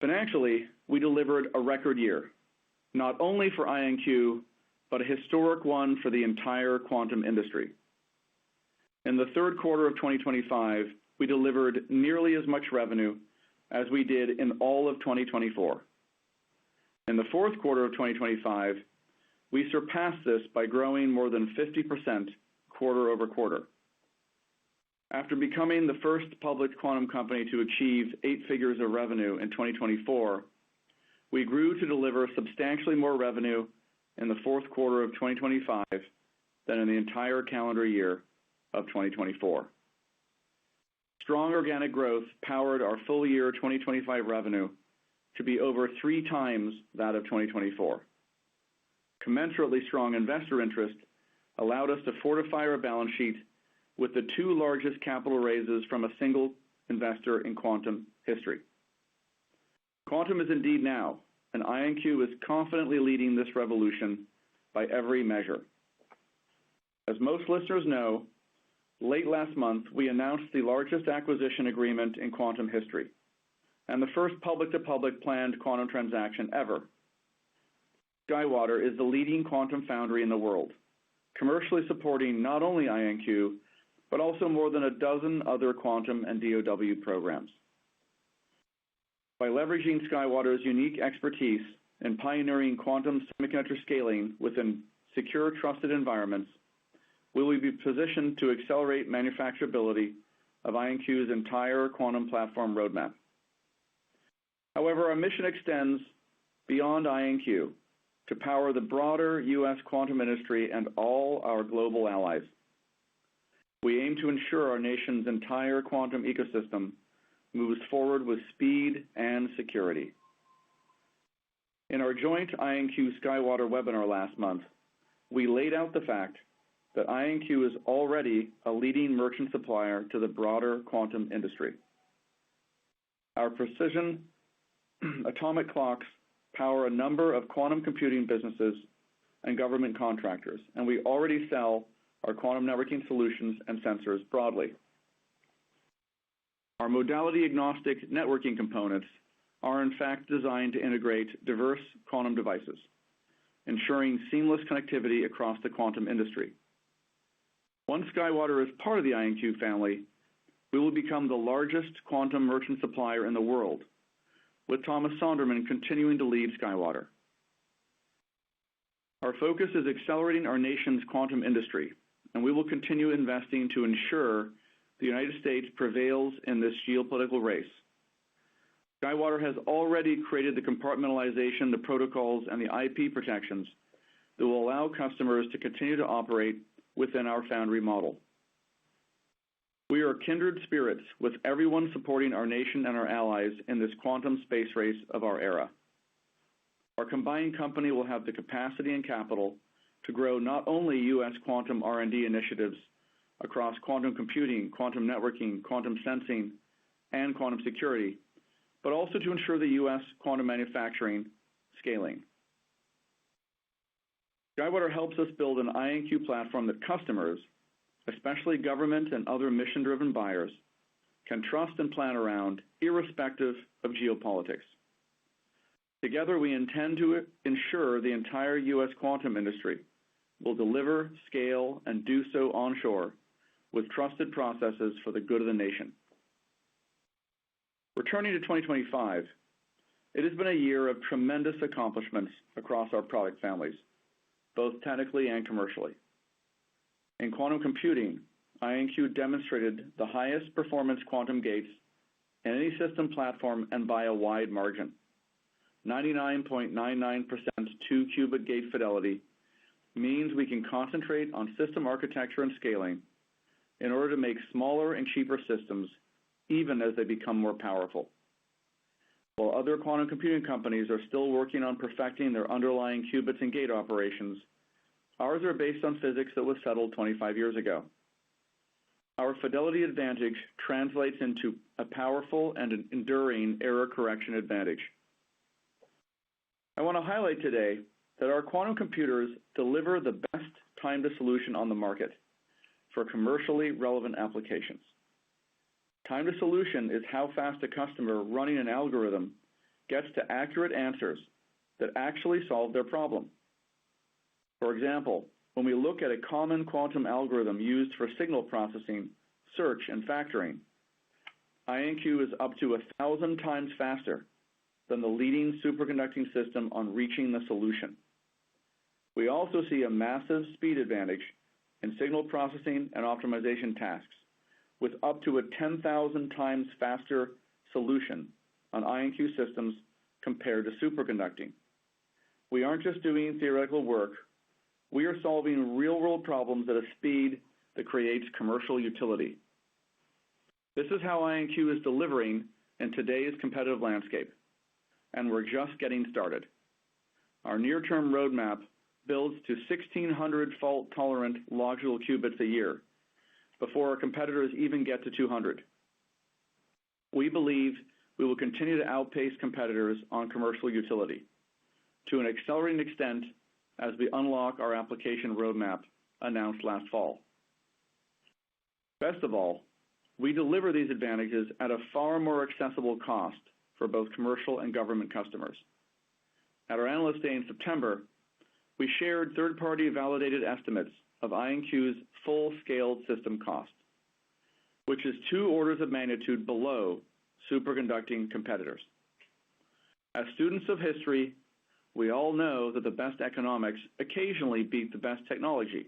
Financially, we delivered a record year, not only for IonQ, but a historic one for the entire quantum industry. In the third quarter of 2025, we delivered nearly as much revenue as we did in all of 2024. In the fourth quarter of 2025, we surpassed this by growing more than 50% quarter over quarter. After becoming the first public quantum company to achieve 8 figures of revenue in 2024, we grew to deliver substantially more revenue in the fourth quarter of 2025 than in the entire calendar year of 2024. Strong organic growth powered our full year 2025 revenue to be over 3 times that of 2024. Commensurately strong investor interest allowed us to fortify our balance sheet with the 2 largest capital raises from a single investor in quantum history. Quantum is indeed now, and IonQ is confidently leading this revolution by every measure. As most listeners know, late last month we announced the largest acquisition agreement in quantum history, and the first public-to-public planned quantum transaction ever. SkyWater is the leading quantum foundry in the world, commercially supporting not only IonQ, but also more than a dozen other quantum and DOW programs. By leveraging SkyWater's unique expertise in pioneering quantum semiconductor scaling within secure, trusted environments, we will be positioned to accelerate manufacturability of IonQ's entire quantum platform roadmap. However, our mission extends beyond IonQ to power the broader U.S. quantum industry and all our global allies. We aim to ensure our nation's entire quantum ecosystem moves forward with speed and security. In our joint IonQ SkyWater webinar last month, we laid out the fact that IonQ is already a leading merchant supplier to the broader quantum industry. Our precision atomic clocks power a number of quantum computing businesses and government contractors, and we already sell our quantum networking solutions and sensors broadly. Our modality-agnostic networking components are in fact designed to integrate diverse quantum devices, ensuring seamless connectivity across the quantum industry. Once SkyWater is part of the IonQ family, we will become the largest quantum merchant supplier in the world, with Thomas Sonderman continuing to lead SkyWater. Our focus is accelerating our nation's quantum industry, and we will continue investing to ensure the United States prevails in this geopolitical race. SkyWater has already created the compartmentalization, the protocols, and the IP protections that will allow customers to continue to operate within our foundry model. We are kindred spirits with everyone supporting our nation and our allies in this quantum space race of our era. Our combined company will have the capacity and capital to grow not only U.S. quantum R&D initiatives across quantum computing, quantum networking, quantum sensing, and quantum security, but also to ensure the U.S. quantum manufacturing scaling. SkyWater helps us build an IonQ platform that customers, especially government and other mission-driven buyers, can trust and plan around, irrespective of geopolitics. Together, we intend to ensure the entire U.S. quantum industry will deliver, scale, and do so onshore with trusted processes for the good of the nation. Returning to 2025, it has been a year of tremendous accomplishments across our product families, both technically and commercially. In quantum computing, IonQ demonstrated the highest performance quantum gates in any system platform and by a wide margin. 99.99% 2-qubit gate fidelity means we can concentrate on system architecture and scaling in order to make smaller and cheaper systems, even as they become more powerful. While other quantum computing companies are still working on perfecting their underlying qubits and gate operations, ours are based on physics that was settled 25 years ago. Our fidelity advantage translates into a powerful and an enduring error correction advantage. I want to highlight today that our quantum computers deliver the best time to solution on the market for commercially relevant applications. Time to solution is how fast a customer running an algorithm gets to accurate answers that actually solve their problem. For example, when we look at a common quantum algorithm used for signal processing, search, and factoring, IonQ is up to 1,000 times faster than the leading superconducting system on reaching the solution. We also see a massive speed advantage in signal processing and optimization tasks, with up to a 10,000 times faster solution on IonQ systems compared to superconducting. We aren't just doing theoretical work, we are solving real-world problems at a speed that creates commercial utility. This is how IonQ is delivering in today's competitive landscape, and we're just getting started. Our near-term roadmap builds to 1,600 fault-tolerant logical qubits a year before our competitors even get to 200. We believe we will continue to outpace competitors on commercial utility to an accelerating extent as we unlock our application roadmap announced last fall. Best of all, we deliver these advantages at a far more accessible cost for both commercial and government customers. At our Analyst Day in September, we shared third-party validated estimates of IonQ's full-scaled system cost, which is 2 orders of magnitude below superconducting competitors. As students of history, we all know that the best economics occasionally beat the best technology.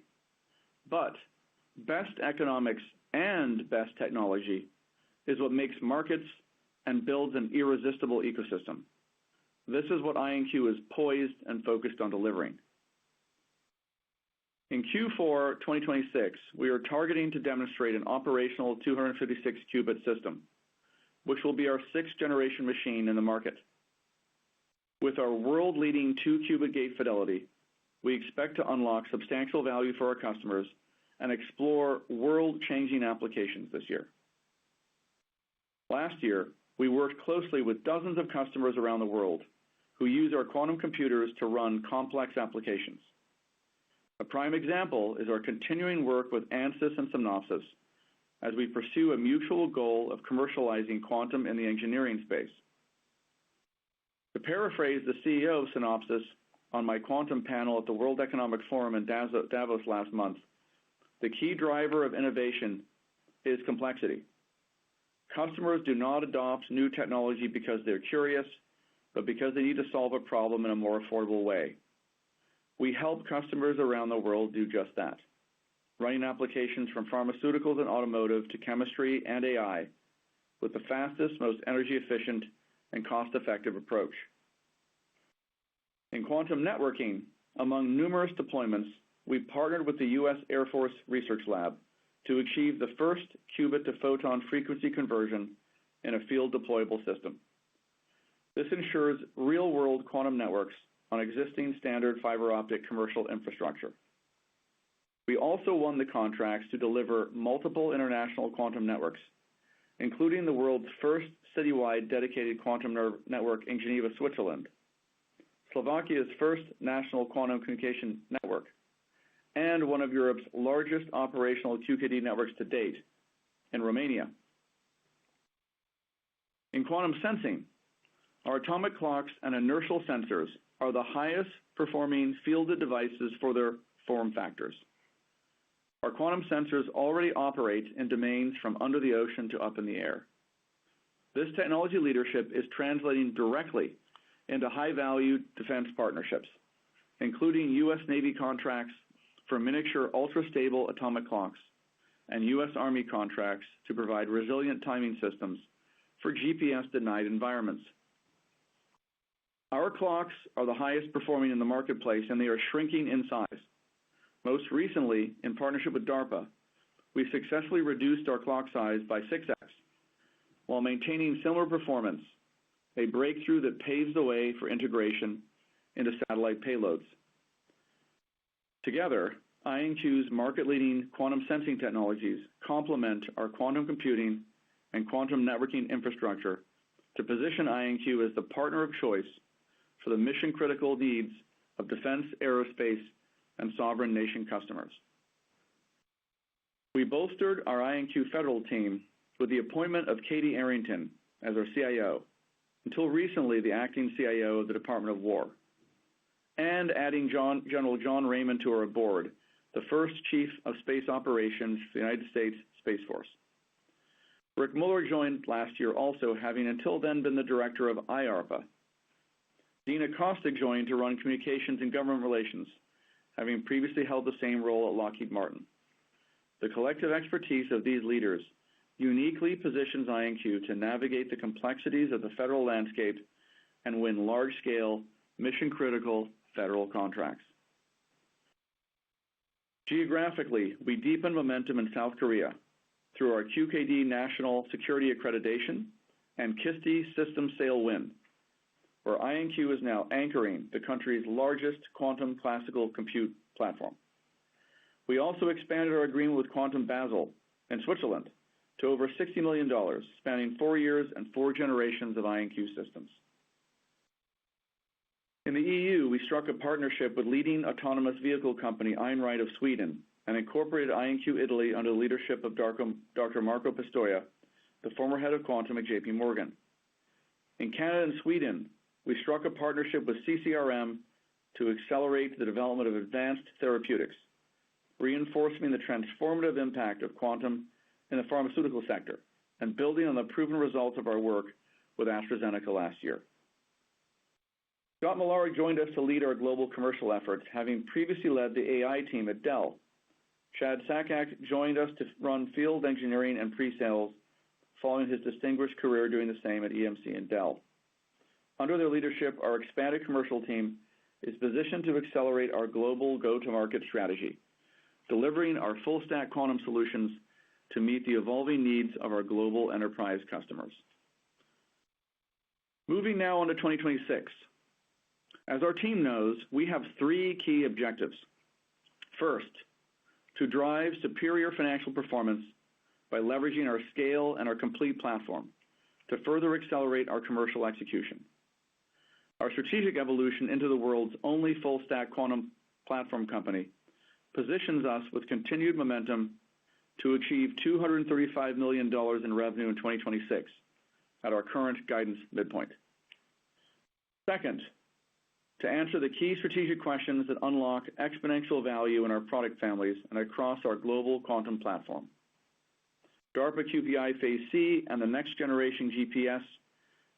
But best economics and best technology is what makes markets and builds an irresistible ecosystem. This is what IonQ is poised and focused on delivering. In Q4 2026, we are targeting to demonstrate an operational 256-qubit system, which will be our 6th-generation machine in the market. With our world-leading 2-qubit gate fidelity, we expect to unlock substantial value for our customers and explore world-changing applications this year. Last year, we worked closely with dozens of customers around the world who use our quantum computers to run complex applications. A prime example is our continuing work with ANSYS and Synopsys as we pursue a mutual goal of commercializing quantum in the engineering space. To paraphrase the CEO of Synopsys on my quantum panel at the World Economic Forum in Davos last month, the key driver of innovation is complexity. Customers do not adopt new technology because they're curious, but because they need to solve a problem in a more affordable way. We help customers around the world do just that, running applications from pharmaceuticals and automotive to chemistry and AI with the fastest, most energy efficient, and cost-effective approach. In quantum networking, among numerous deployments, we partnered with the U.S. Air Force Research Lab to achieve the first qubit-to-photon frequency conversion in a field-deployable system. This ensures real-world quantum networks on existing standard fiber optic commercial infrastructure. We also won the contracts to deliver multiple international quantum networks, including the world's first citywide dedicated quantum network in Geneva, Switzerland, Slovakia's first national quantum communication network, and one of Europe's largest operational QKD networks to date in Romania. In quantum sensing, our atomic clocks and inertial sensors are the highest performing fielded devices for their form factors. Our quantum sensors already operate in domains from under the ocean to up in the air. This technology leadership is translating directly into high-value defense partnerships, including U.S. Navy contracts for miniature ultra-stable atomic clocks and U.S. Army contracts to provide resilient timing systems for GPS-denied environments. Our clocks are the highest performing in the marketplace, and they are shrinking in size. Most recently, in partnership with DARPA, we successfully reduced our clock size by 6x while maintaining similar performance, a breakthrough that paves the way for integration into satellite payloads. Together, IonQ's market-leading quantum sensing technologies complement our quantum computing and quantum networking infrastructure to position IonQ as the partner of choice for the mission-critical needs of defense, aerospace, and sovereign nation customers. We bolstered our IonQ federal team with the appointment of Katie Arrington as our CIO, until recently the acting CIO of the Department of War, and adding General John Raymond to our board, the first Chief of Space Operations for the United States Space Force. Rick Muller joined last year also, having until then been the director of IARPA. Dina Kostic joined to run communications and government relations, having previously held the same role at Lockheed Martin. The collective expertise of these leaders uniquely positions IonQ to navigate the complexities of the federal landscape and win large-scale, mission-critical federal contracts. Geographically, we deepen momentum in South Korea through our QKD National Security Accreditation and KISTI system sale win, where IonQ is now anchoring the country's largest quantum classical compute platform. We also expanded our agreement with Quantum Basel in Switzerland to over $60 million, spanning 4 years and 4 generations of IonQ systems. In the EU, we struck a partnership with leading autonomous vehicle company Einride of Sweden and incorporated IonQ Italy under the leadership of Dr. Marco Pistoia, the former head of quantum at JP Morgan. In Canada and Sweden, we struck a partnership with CCRM to accelerate the development of advanced therapeutics, reinforcing the transformative impact of quantum in the pharmaceutical sector, and building on the proven results of our work with AstraZeneca last year. Scott Millard joined us to lead our global commercial efforts, having previously led the AI team at Dell. Chad Sakak joined us to run field engineering and pre-sales, following his distinguished career doing the same at EMC and Dell. Under their leadership, our expanded commercial team is positioned to accelerate our global go-to-market strategy, delivering our full-stack quantum solutions to meet the evolving needs of our global enterprise customers. Moving now on to 2026. As our team knows, we have three key objectives. First, to drive superior financial performance by leveraging our scale and our complete platform to further accelerate our commercial execution. Our strategic evolution into the world's only full-stack quantum platform company positions us with continued momentum to achieve $235 million in revenue in 2026 at our current guidance midpoint. Second, to answer the key strategic questions that unlock exponential value in our product families and across our global quantum platform. DARPA QPI Phase C and the next generation GPS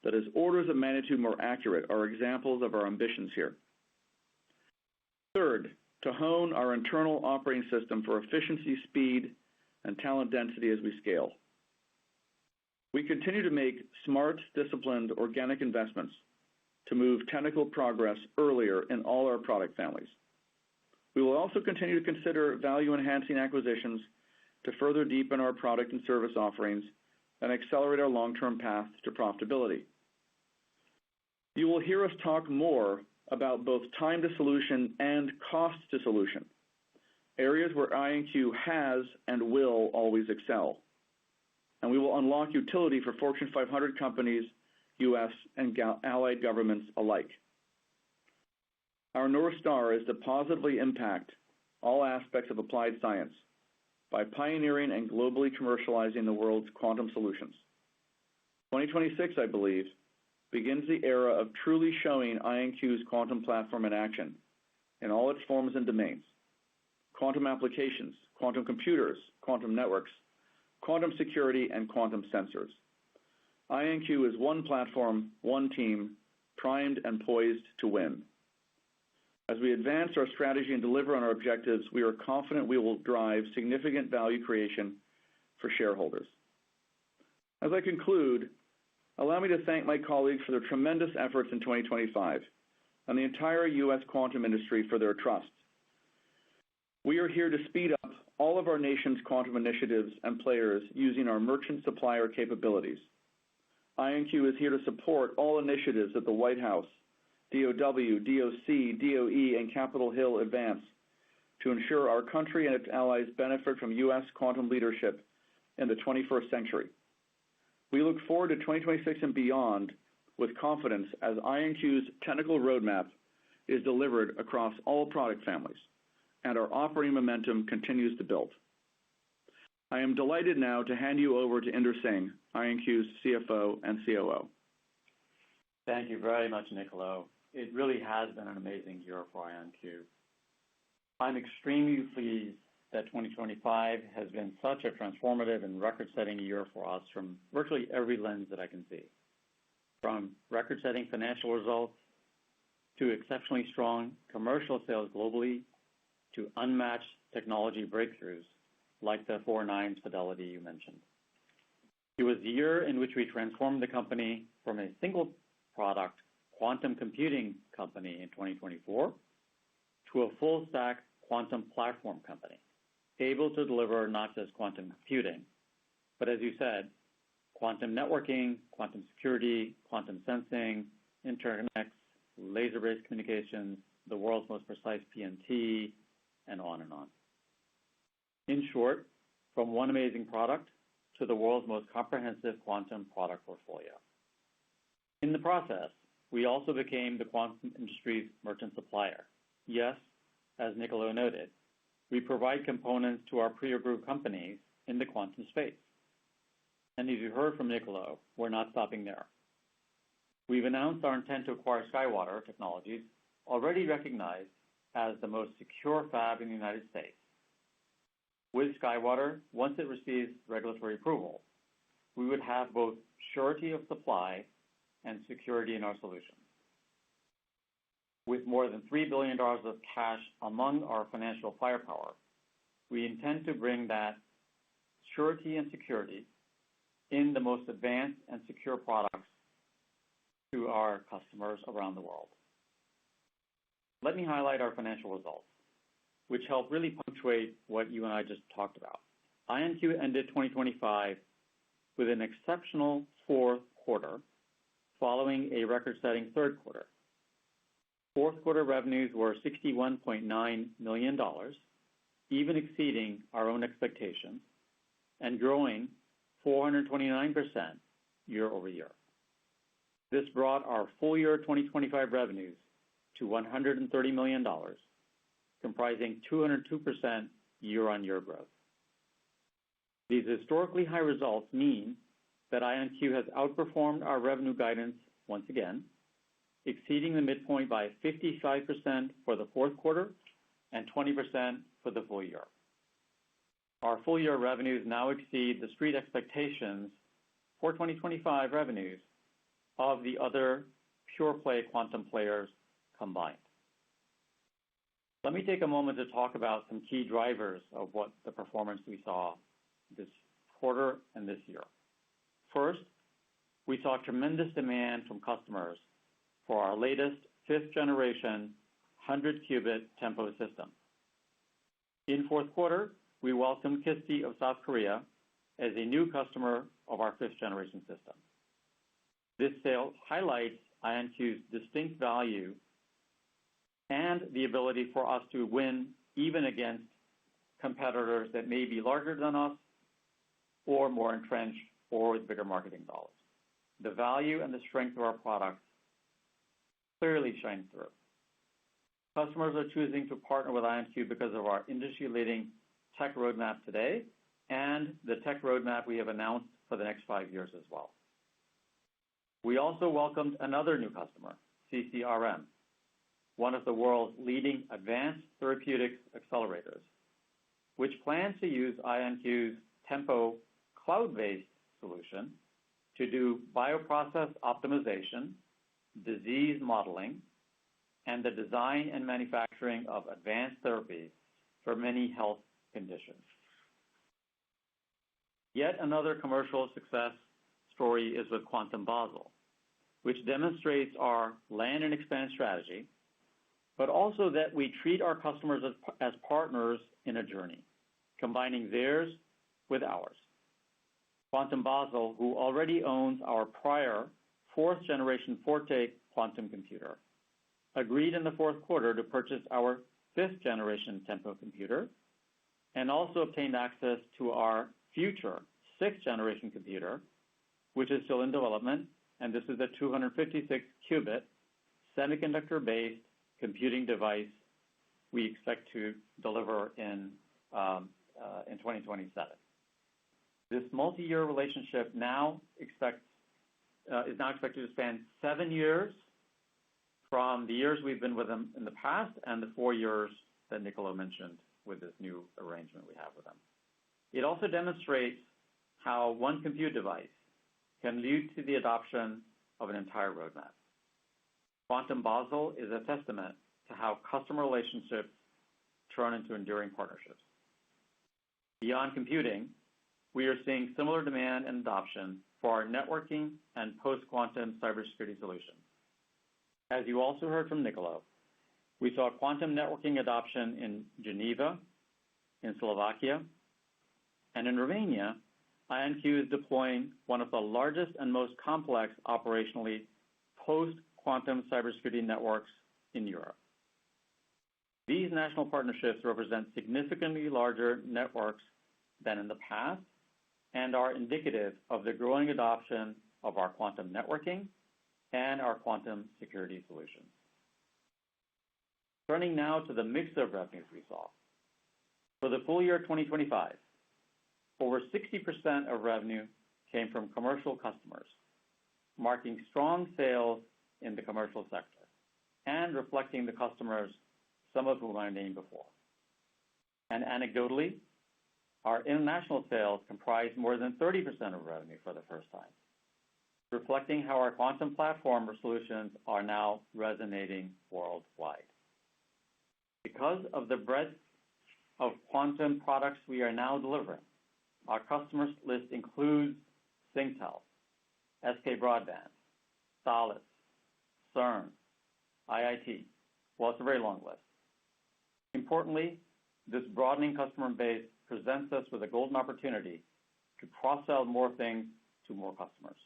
that is orders of magnitude more accurate are examples of our ambitions here. Third, to hone our internal operating system for efficiency, speed, and talent density as we scale. We continue to make smart, disciplined, organic investments to move technical progress earlier in all our product families. We will also continue to consider value-enhancing acquisitions to further deepen our product and service offerings and accelerate our long-term path to profitability. You will hear us talk more about both time to solution and cost to solution, areas where IonQ has and will always excel. And we will unlock utility for Fortune 500 companies, U.S. and allied governments alike. Our North Star is to positively impact all aspects of applied science by pioneering and globally commercializing the world's quantum solutions. 2026, I believe, begins the era of truly showing IonQ's quantum platform in action in all its forms and domains. Quantum applications, quantum computers, quantum networks, quantum security, and quantum sensors. IonQ is one platform, one team, primed and poised to win. As we advance our strategy and deliver on our objectives, we are confident we will drive significant value creation for shareholders. As I conclude, allow me to thank my colleagues for their tremendous efforts in 2025 and the entire U.S. quantum industry for their trust. We are here to speed up all of our nation's quantum initiatives and players using our merchant supplier capabilities. IonQ is here to support all initiatives at the White House, DOW, DOC, DOE, and Capitol Hill advance to ensure our country and its allies benefit from U.S. quantum leadership in the 21st century. We look forward to 2026 and beyond with confidence as IonQ's technical roadmap is delivered across all product families and our operating momentum continues to build. I am delighted now to hand you over to Inder Singh, IonQ's CFO and COO. Thank you very much, Niccolo. It really has been an amazing year for IonQ. I'm extremely pleased that 2025 has been such a transformative and record-setting year for us from virtually every lens that I can see. From record-setting financial results to exceptionally strong commercial sales globally to unmatched technology breakthroughs like the 4 nines fidelity you mentioned. It was the year in which we transformed the company from a single product quantum computing company in 2024 to a full stack quantum platform company, able to deliver not just quantum computing, but as you said, quantum networking, quantum security, quantum sensing, interconnects, laser-based communications, the world's most precise PNT, and on and on. In short, from one amazing product to the world's most comprehensive quantum product portfolio. In the process, we also became the quantum industry's merchant supplier. Yes, as Niccolo noted, we provide components to our peer group companies in the quantum space. And as you heard from Niccolo, we're not stopping there. We've announced our intent to acquire SkyWater Technologies already recognized as the most secure fab in the United States. With SkyWater, once it receives regulatory approval, we would have both surety of supply and security in our solution. With more than $3 billion of cash among our financial firepower, we intend to bring that surety and security in the most advanced and secure products to our customers around the world. Let me highlight our financial results, which help really punctuate what you and I just talked about. IonQ ended 2025 with an exceptional fourth quarter, following a record-setting third quarter. Fourth quarter revenues were $61.9 million, even exceeding our own expectations, and growing 429% year over year. This brought our full year 2025 revenues to $130 million, comprising 202% year-on-year growth. These historically high results mean that IonQ has outperformed our revenue guidance once again, exceeding the midpoint by 55% for the fourth quarter and 20% for the full year. Our full year revenues now exceed the street expectations for 2025 revenues of the other pure play quantum players combined. Let me take a moment to talk about some key drivers of what the performance we saw this quarter and this year. First, we saw tremendous demand from customers for our latest 5th generation 100-qubit tempo system. In fourth quarter, we welcomed KISTI of South Korea as a new customer of our 5th generation system. This sale highlights IonQ's distinct value and the ability for us to win even against competitors that may be larger than us or more entrenched or with bigger marketing dollars. The value and the strength of our products clearly shine through. Customers are choosing to partner with IonQ because of our industry-leading tech roadmap today and the tech roadmap we have announced for the next 5 years as well. We also welcomed another new customer, CCRM, one of the world's leading advanced therapeutics accelerators, which plans to use IonQ's Tempo cloud-based solution to do bioprocess optimization, disease modeling, and the design and manufacturing of advanced therapies for many health conditions. Yet another commercial success story is with Quantum Basel, which demonstrates our land and expand strategy, but also that we treat our customers as partners in a journey, combining theirs with ours. Quantum Basel, who already owns our prior 4th generation Forte quantum computer, agreed in the fourth quarter to purchase our 5th generation Tempo computer and also obtained access to our future 6th generation computer, which is still in development, and this is a 256 qubit semiconductor-based computing device we expect to deliver in 2027. This multi-year relationship is now expected to span 7 years from the years we've been with them in the past and the 4 years that Niccolo mentioned with this new arrangement we have with them. It also demonstrates how one compute device can lead to the adoption of an entire roadmap. Quantum Basel is a testament to how customer relationships turn into enduring partnerships. Beyond computing, we are seeing similar demand and adoption for our networking and post-quantum cybersecurity solutions. As you also heard from Niccolo, we saw quantum networking adoption in Geneva, in Slovakia, and in Romania. IonQ is deploying one of the largest and most complex operationally post-quantum cybersecurity networks in Europe. These national partnerships represent significantly larger networks than in the past and are indicative of the growing adoption of our quantum networking and our quantum security solutions. Turning now to the mix of revenues we saw. For the full year 2025, over 60% of revenue came from commercial customers, marking strong sales in the commercial sector. and reflecting the customers, some of whom I named before. And anecdotally, our international sales comprise more than 30% of revenue for the first time, reflecting how our quantum platform or solutions are now resonating worldwide. Because of the breadth of quantum products we are now delivering, our customers list includes Singtel, SK Broadband, Thales, CERN, IIT. Well, it's a very long list. Importantly, this broadening customer base presents us with a golden opportunity to cross-sell more things to more customers.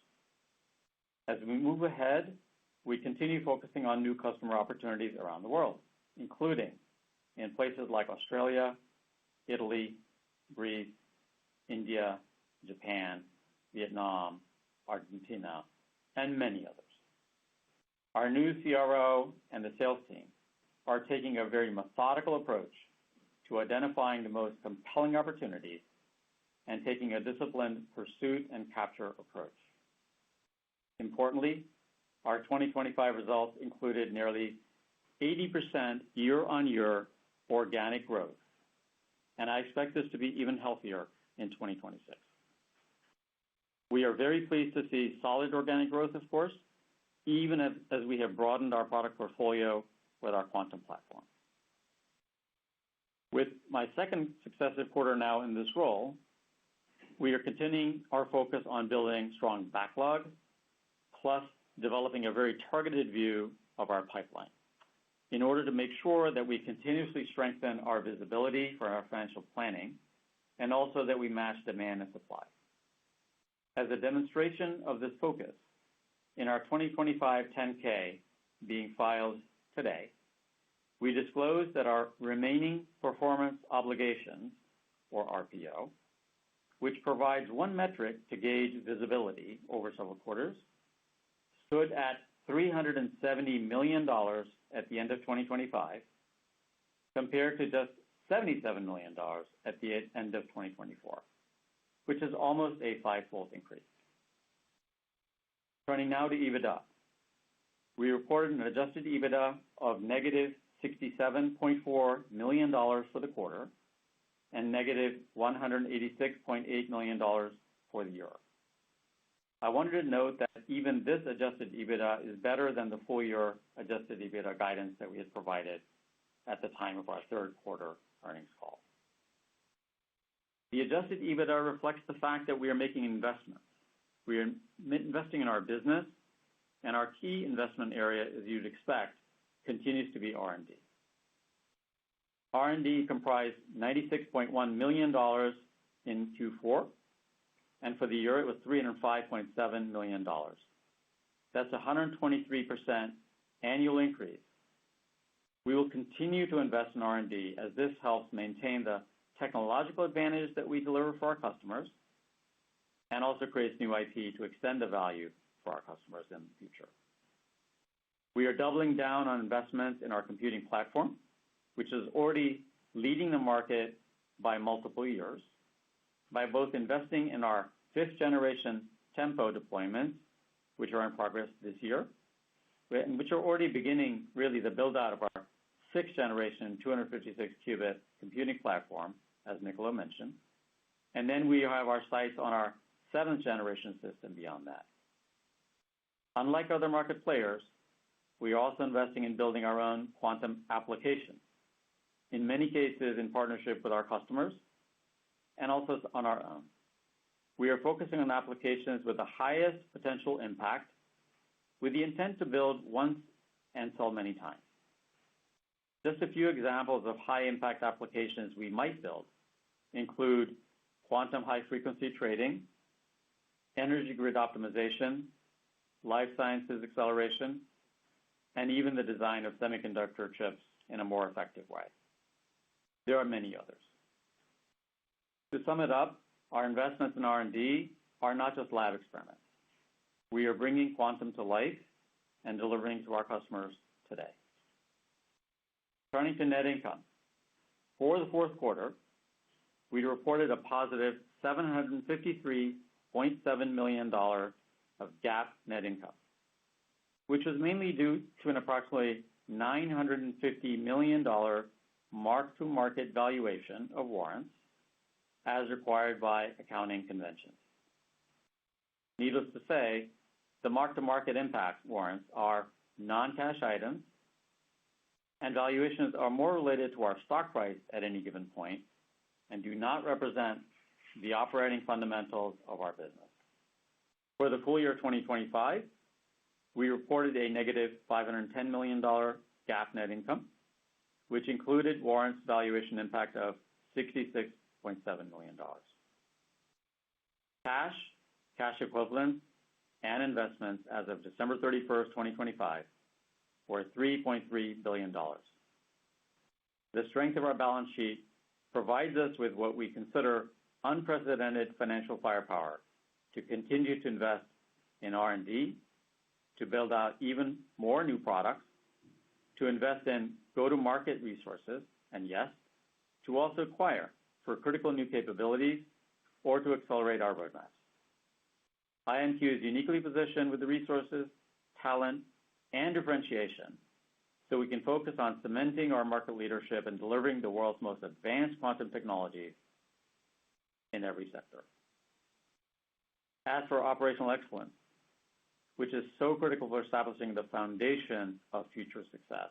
As we move ahead, we continue focusing on new customer opportunities around the world, including in places like Australia, Italy, Greece, India, Japan, Vietnam, Argentina, and many others. Our new CRO and the sales team are taking a very methodical approach to identifying the most compelling opportunities and taking a disciplined pursuit and capture approach. Importantly, our 2025 results included nearly 80% year-on-year organic growth, and I expect this to be even healthier in 2026. We are very pleased to see solid organic growth, of course, even as we have broadened our product portfolio with our quantum platform. With my second successive quarter now in this role, we are continuing our focus on building strong backlog, plus developing a very targeted view of our pipeline in order to make sure that we continuously strengthen our visibility for our financial planning and also that we match demand and supply. As a demonstration of this focus, in our 2025 10K being filed today, we disclosed that our remaining performance obligations, or RPO, which provides one metric to gauge visibility over several quarters, stood at $370 million at the end of 2025, compared to just $77 million at the end of 2024, which is almost a five-fold increase. Turning now to EBITDA. We reported an adjusted EBITDA of negative $67.4 million for the quarter and negative $186.8 million for the year. I wanted to note that even this adjusted EBITDA is better than the full year adjusted EBITDA guidance that we had provided at the time of our third quarter earnings call. The adjusted EBITDA reflects the fact that we are making investments. We are investing in our business, and our key investment area, as you'd expect, continues to be R&D. R&D comprised $96.1 million in Q4, and for the year it was $305.7 million. That's a 123% annual increase. We will continue to invest in R&D as this helps maintain the technological advantage that we deliver for our customers and also creates new IP to extend the value for our customers in the future. We are doubling down on investments in our computing platform, which is already leading the market by multiple years, by both investing in our fifth generation Tempo deployments, which are in progress this year, and which are already beginning really the build out of our sixth generation 256 qubit computing platform, as Niccolo mentioned. And then we have our sights on our seventh generation system beyond that. Unlike other market players, we are also investing in building our own quantum applications, in many cases in partnership with our customers and also on our own. We are focusing on applications with the highest potential impact with the intent to build once and sell many times. Just a few examples of high impact applications we might build include quantum high frequency trading, energy grid optimization, life sciences acceleration, and even the design of semiconductor chips in a more effective way. There are many others. To sum it up, our investments in R&D are not just lab experiments. We are bringing quantum to life and delivering to our customers today. Turning to net income. For the fourth quarter, we reported a positive $753.7 million of GAAP net income, which was mainly due to an approximately $950 million mark-to-market valuation of warrants as required by accounting conventions. Needless to say, the mark-to-market impact warrants are non-cash items, and valuations are more related to our stock price at any given point and do not represent the operating fundamentals of our business. For the full year 2025, we reported a negative $510 million GAAP net income, which included warrants valuation impact of $66.7 million. Cash, cash equivalents, and investments as of December 31st, 2025 were $3.3 billion. The strength of our balance sheet provides us with what we consider unprecedented financial firepower to continue to invest in R&D, to build out even more new products, to invest in go-to-market resources, and yes, to also acquire for critical new capabilities or to accelerate our roadmaps. IonQ is uniquely positioned with the resources, talent, and differentiation so we can focus on cementing our market leadership and delivering the world's most advanced quantum technologies in every sector. As for operational excellence, which is so critical for establishing the foundation of future success,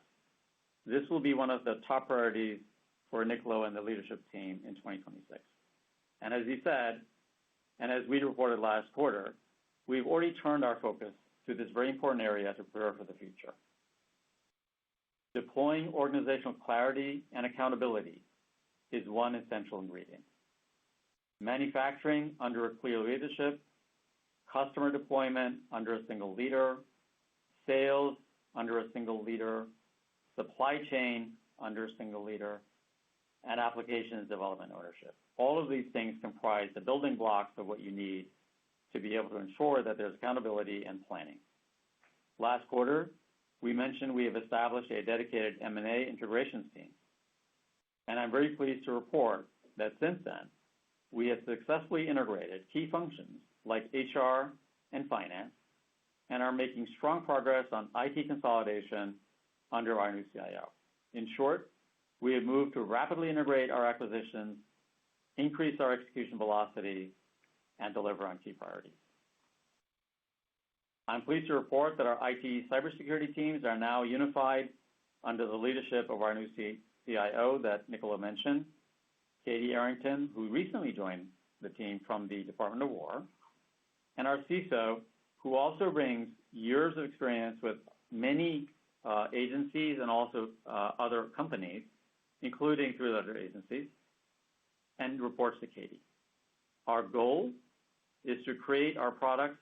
this will be one of the top priorities for Niccolo and the leadership team in 2026. And as he said, and as we reported last quarter, we've already turned our focus to this very important area to prepare for the future. Deploying organizational clarity and accountability is one essential ingredient. Manufacturing under a clear leadership, customer deployment under a single leader, sales under a single leader, supply chain under a single leader, and applications development ownership. All of these things comprise the building blocks of what you need to be able to ensure that there's accountability and planning. Last quarter, we mentioned we have established a dedicated M&A integrations team. And I'm very pleased to report that since then, we have successfully integrated key functions like HR and finance and are making strong progress on IT consolidation under our new CIO. In short, we have moved to rapidly integrate our acquisitions, increase our execution velocity, and deliver on key priorities. I'm pleased to report that our IT cybersecurity teams are now unified under the leadership of our new CIO that Niccolo mentioned, Katie Arrington, who recently joined the team from the Department of War, and our CISO, who also brings years of experience with many agencies and also other companies, including 3 other agencies, and reports to Katie. Our goal is to create our products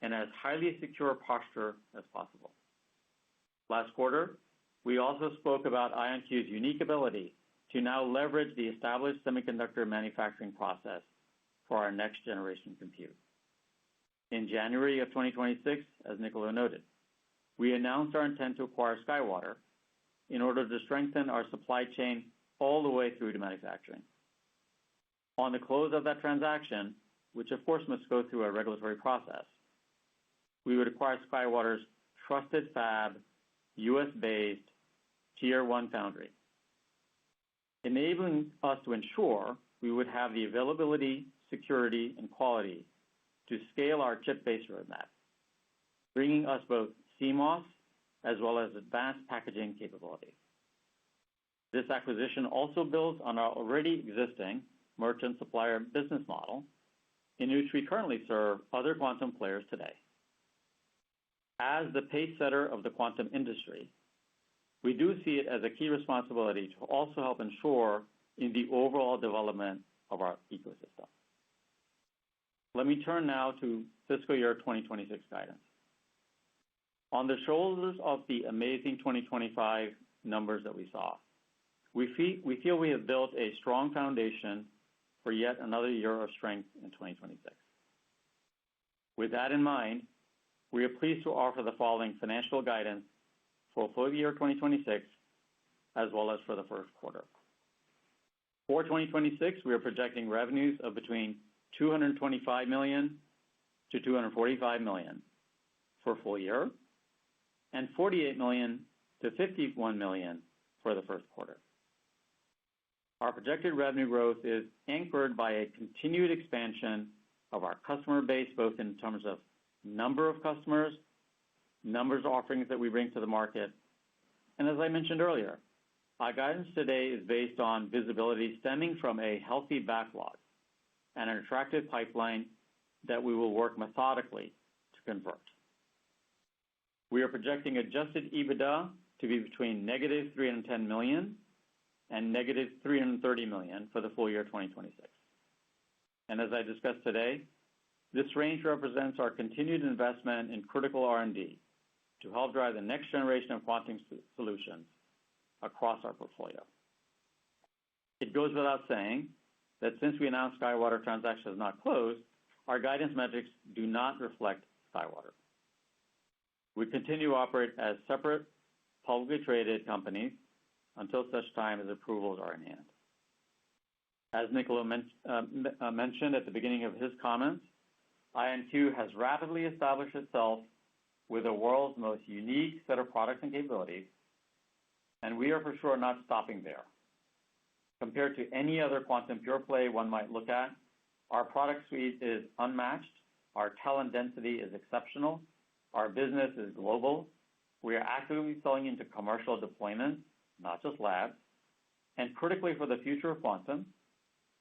in as highly secure posture as possible. Last quarter, we also spoke about IonQ's unique ability to now leverage the established semiconductor manufacturing process for our next generation compute. In January of 2026, as Niccolo noted, we announced our intent to acquire SkyWater in order to strengthen our supply chain all the way through to manufacturing. On the close of that transaction, which of course must go through a regulatory process, we would acquire SkyWater's trusted fab, US-based Tier 1 foundry, enabling us to ensure we would have the availability, security, and quality to scale our chip-based roadmap, bringing us both CMOS as well as advanced packaging capability. This acquisition also builds on our already existing merchant supplier business model, in which we currently serve other quantum players today. As the pace setter of the quantum industry, we do see it as a key responsibility to also help ensure in the overall development of our ecosystem. Let me turn now to fiscal year 2026 guidance. On the shoulders of the amazing 2025 numbers that we saw, we feel we have built a strong foundation for yet another year of strength in 2026. With that in mind, we are pleased to offer the following financial guidance for full year 2026, as well as for the first quarter. For 2026, we are projecting revenues of between $225 million to $245 million for full year, and $48 million to $51 million for the first quarter. Our projected revenue growth is anchored by a continued expansion of our customer base, both in terms of number of customers, numbers of offerings that we bring to the market. And as I mentioned earlier, our guidance today is based on visibility stemming from a healthy backlog and an attractive pipeline that we will work methodically to convert. We are projecting adjusted EBITDA to be between negative $310 million and negative $330 million for the full year 2026. And as I discussed today, this range represents our continued investment in critical R&D to help drive the next generation of quantum solutions across our portfolio. It goes without saying that since we announced SkyWater transaction is not closed, our guidance metrics do not reflect SkyWater. We continue to operate as separate, publicly traded companies until such time as approvals are in hand. As Niccolo mentioned at the beginning of his comments, IonQ has rapidly established itself with the world's most unique set of products and capabilities, and we are for sure not stopping there. Compared to any other quantum pure play one might look at, our product suite is unmatched, our talent density is exceptional, our business is global, we are actively selling into commercial deployments, not just labs, and critically for the future of quantum,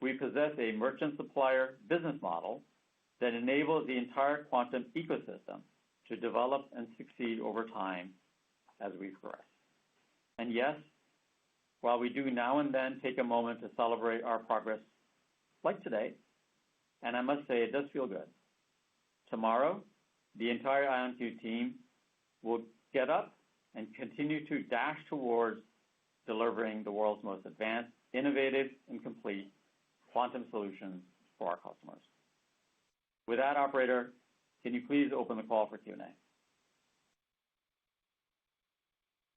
we possess a merchant supplier business model that enables the entire quantum ecosystem to develop and succeed over time as we progress. And yes, while we do now and then take a moment to celebrate our progress, like today, and I must say it does feel good, tomorrow, the entire IonQ team will get up and continue to dash towards delivering the world's most advanced, innovative, and complete quantum solutions for our customers. With that, operator, can you please open the call for Q&A?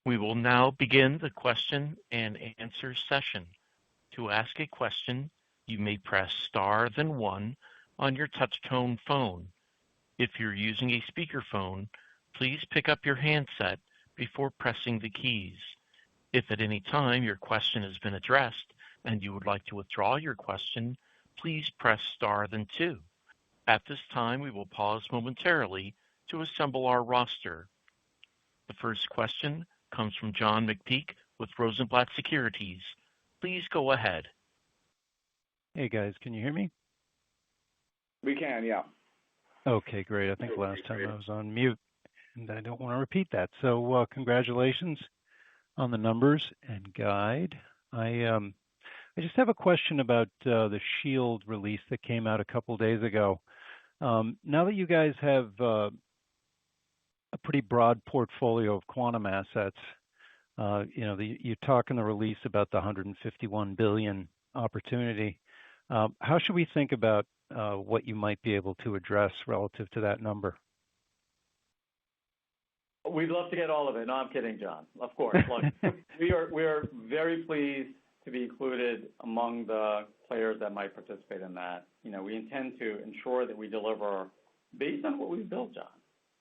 We will now begin the question and answer session. To ask a question, you may press star then one on your touch-tone phone. If you're using a speakerphone, please pick up your handset before pressing the keys. If at any time your question has been addressed and you would like to withdraw your question, please press star then two. At this time, we will pause momentarily to assemble our roster. The first question comes from John McPeake with Rosenblatt Securities. Please go ahead. Hey guys, can you hear me? We can, yeah. Okay, great. I think last time I was on mute, and I don't want to repeat that. So congratulations on the numbers and guide. I just have a question about the Shield release that came out a couple days ago. Now that you guys have a pretty broad portfolio of quantum assets, you talk in the release about the 151 billion opportunity. How should we think about what you might be able to address relative to that number? We'd love to get all of it. No, I'm kidding, John. Of course. Look, we are very pleased to be included among the players that might participate in that. We intend to ensure that we deliver based on what we've built, John.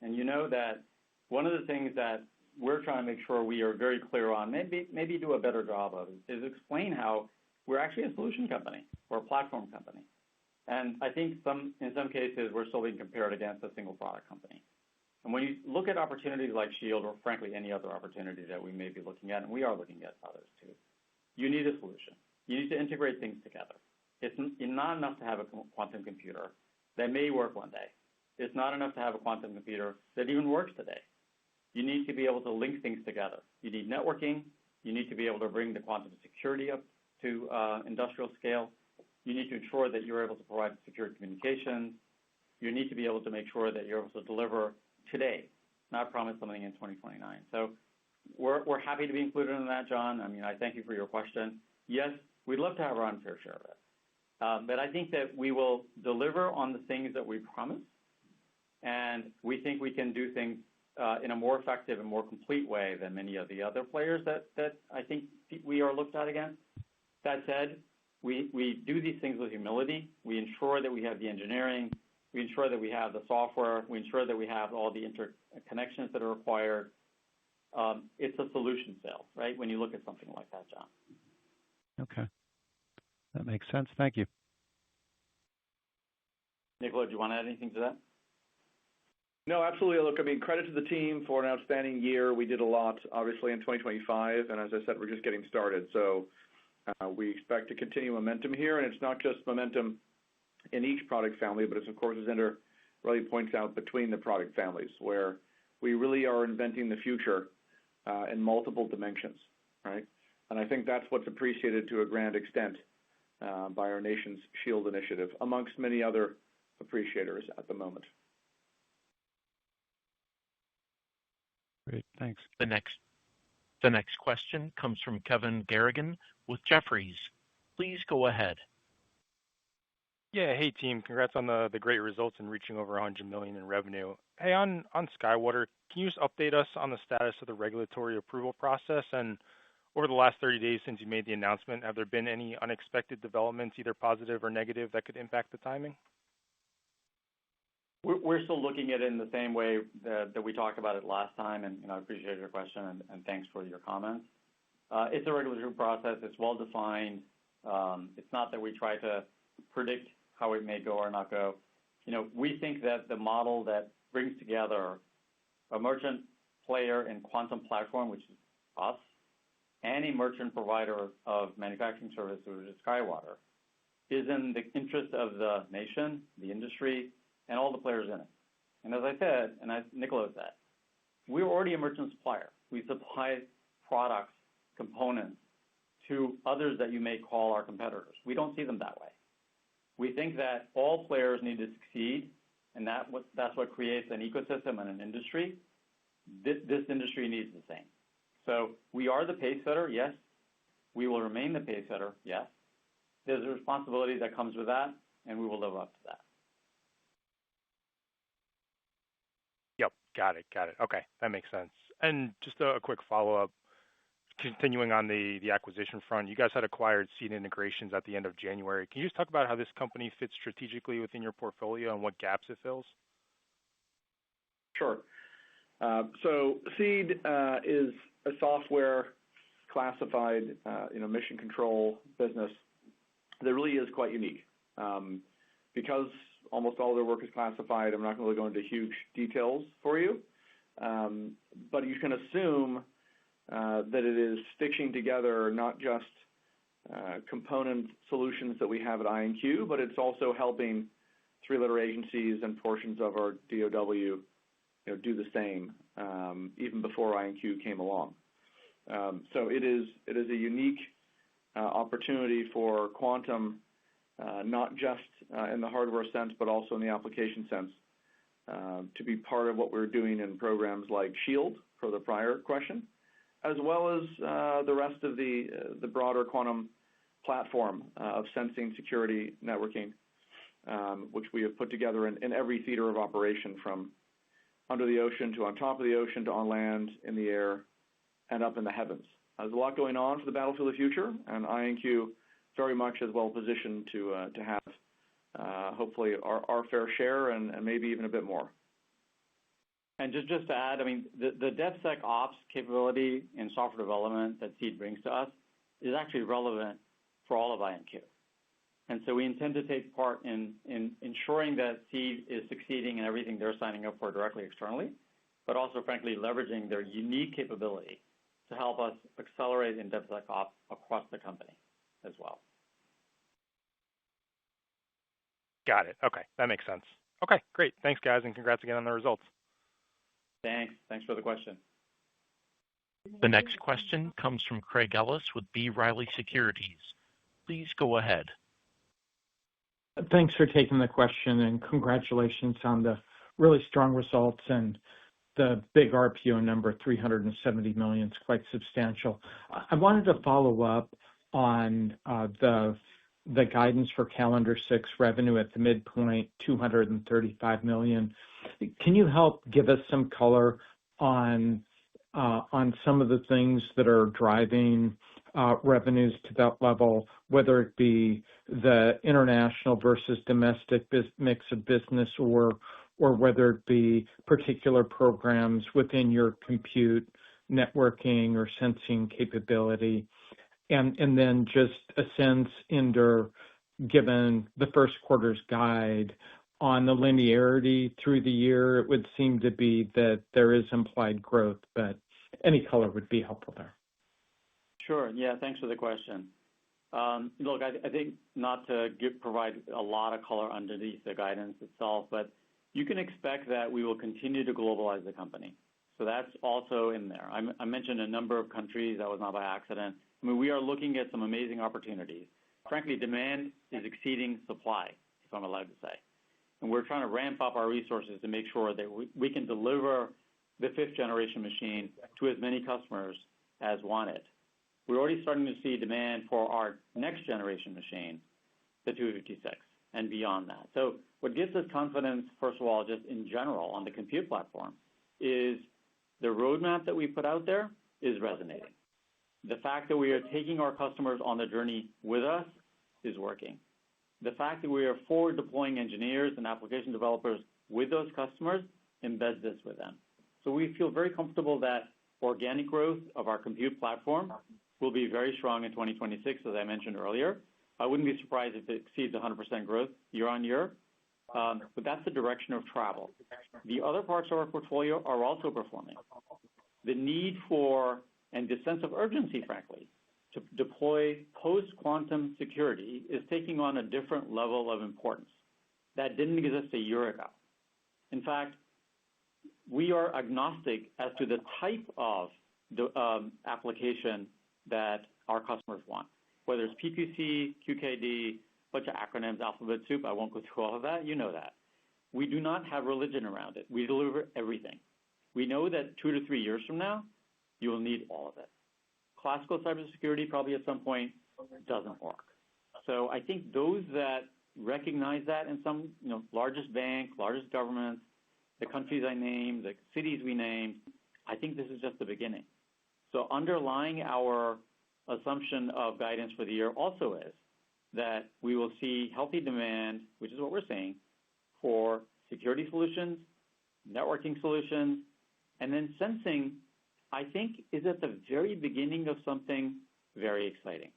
And you know that one of the things that we're trying to make sure we are very clear on, maybe do a better job of, is explain how we're actually a solution company or a platform company. And I think in some cases, we're still being compared against a single product company. And when you look at opportunities like Shield, or frankly any other opportunity that we may be looking at, and we are looking at others too, you need a solution. You need to integrate things together. It's not enough to have a quantum computer that may work one day. It's not enough to have a quantum computer that even works today. You need to be able to link things together. You need networking. You need to be able to bring the quantum security up to industrial scale. You need to ensure that you're able to provide secure communications. You need to be able to make sure that you're able to deliver today, not promise something in 2029. So we're happy to be included in that, John. I mean, I thank you for your question. Yes, we'd love to have our unfair share of it. But I think that we will deliver on the things that we promise, and we think we can do things in a more effective and more complete way than many of the other players that I think we are looked at against. That said, we do these things with humility. We ensure that we have the engineering. We ensure that we have the software. We ensure that we have all the interconnections that are required. it's a solution sale, right? When you look at something like that, John. Okay. That makes sense. Thank you. Nicola, do you want to add anything to that? No, absolutely. Look, I mean, credit to the team for an outstanding year. We did a lot, obviously, in 2025, and as I said, we're just getting started. So we expect to continue momentum here, and it's not just momentum in each product family, but it's, of course, as Inder really points out, between the product families, where we really are inventing the future in multiple dimensions, right? And I think that's what's appreciated to a grand extent by our nation's SHIELD initiative, amongst many other appreciators at the moment. Great, thanks. The next question comes from Kevin Garrigan with Jefferies. Please go ahead. Yeah, hey team, congrats on the great results and reaching over 100 million in revenue. Hey, on Skywater, can you just update us on the status of the regulatory approval process? And over the last 30 days since you made the announcement, have there been any unexpected developments, either positive or negative, that could impact the timing? We're still looking at it in the same way that we talked about it last time, and I appreciate your question and thanks for your comments. It's a regulatory process. It's well defined. It's not that we try to predict how it may go or not go. We think that the model that brings together a merchant player in quantum platform, which is us, and a merchant provider of manufacturing services, which is Skywater, is in the interest of the nation, the industry, and all the players in it. And as I said, and as Nicola said, we're already a merchant supplier. We supply products, components to others that you may call our competitors. We don't see them that way. We think that all players need to succeed, and that's what creates an ecosystem and an industry. This industry needs the same. So we are the pace setter, yes. We will remain the pace setter, yes. There's a responsibility that comes with that, and we will live up to that. Yep, got it. Okay, that makes sense. And just a quick follow-up, continuing on the acquisition front, you guys had acquired Seed Integrations at the end of January. Can you just talk about how this company fits strategically within your portfolio and what gaps it fills? Sure. So Seed is a software classified, mission control business that really is quite unique. Because almost all their work is classified, I'm not going to go into huge details for you, but you can assume that it is stitching together not just component solutions that we have at IonQ, but it's also helping three-letter agencies and portions of our DOW do the same, even before IonQ came along. So it is a unique opportunity for quantum, not just in the hardware sense, but also in the application sense, to be part of what we're doing in programs like SHIELD, for the prior question, as well as the rest of the broader quantum platform of sensing, security, networking, which we have put together in every theater of operation, from under the ocean to on top of the ocean to on land, in the air, and up in the heavens. There's a lot going on for the battlefield of the future, and IonQ very much as well positioned to have hopefully our fair share and maybe even a bit more. And just to add, I mean, the DevSecOps capability in software development that Seed brings to us is actually relevant for all of IonQ. And so we intend to take part in ensuring that Seed is succeeding in everything they're signing up for directly externally, but also, frankly, leveraging their unique capability to help us accelerate in DevSecOps across the company as well. Got it. Okay, that makes sense. Okay, great. Thanks, guys, and congrats again on the results. Thanks for the question. The next question comes from Craig Ellis with B. Riley Securities. Please go ahead. Thanks for taking the question, and congratulations on the really strong results and the big RPO number, 370 million, is quite substantial. I wanted to follow up on the guidance for calendar 6 revenue at the midpoint, 235 million. Can you help give us some color on some of the things that are driving revenues to that level, whether it be the international versus domestic mix of business, or whether it be particular programs within your compute networking or sensing capability? And then just a sense into, given the first quarter's guide on the linearity through the year, it would seem to be that there is implied growth, but any color would be helpful there. Sure. Yeah, thanks for the question. Look, I think not to provide a lot of color underneath the guidance itself, but you can expect that we will continue to globalize the company. So that's also in there. I mentioned a number of countries. That was not by accident. I mean, we are looking at some amazing opportunities. Frankly, demand is exceeding supply, if I'm allowed to say. And we're trying to ramp up our resources to make sure that we can deliver the fifth generation machine to as many customers as want it. We're already starting to see demand for our next generation machine, the 256, and beyond that. So what gives us confidence, first of all, just in general on the compute platform, is the roadmap that we put out there is resonating. The fact that we are taking our customers on the journey with us is working. The fact that we are forward deploying engineers and application developers with those customers embeds this with them. So we feel very comfortable that organic growth of our compute platform will be very strong in 2026, as I mentioned earlier. I wouldn't be surprised if it exceeds 100% growth year on year, but that's the direction of travel. The other parts of our portfolio are also performing. The need for, and the sense of urgency, frankly, to deploy post-quantum security is taking on a different level of importance that didn't exist a year ago. In fact, we are agnostic as to the type of the application that our customers want, whether it's PQC, QKD, bunch of acronyms, alphabet soup. I won't go through all of that. You know that. We do not have religion around it. We deliver everything. We know that 2 to 3 years from now, you will need all of it. Classical cybersecurity probably at some point doesn't work. So I think those that recognize that in some, largest banks, largest governments, the countries I named, the cities we named, I think this is just the beginning. So underlying our assumption of guidance for the year also is that we will see healthy demand, which is what we're seeing, for security solutions, networking solutions, and then sensing, I think, is at the very beginning of something very exciting.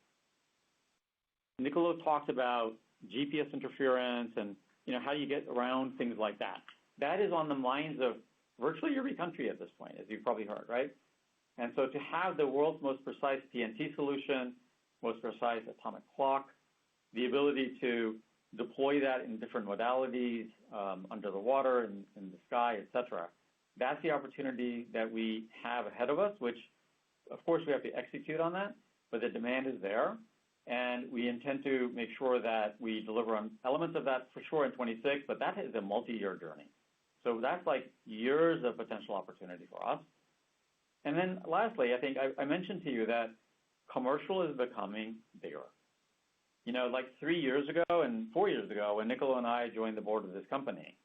Niccolo talked about GPS interference and how you get around things like that. That is on the minds of virtually every country at this point, as you've probably heard, right? And so to have the world's most precise PNT solution, most precise atomic clock, the ability to deploy that in different modalities, under the water, in the sky, et cetera, that's the opportunity that we have ahead of us, which, of course, we have to execute on that, but the demand is there, and we intend to make sure that we deliver on elements of that for sure in 26, but that is a multi-year journey. So that's like years of potential opportunity for us. And then lastly, I think I mentioned to you that commercial is becoming bigger. Like 3 years ago and 4 years ago, when Niccolo and I joined the board of this company,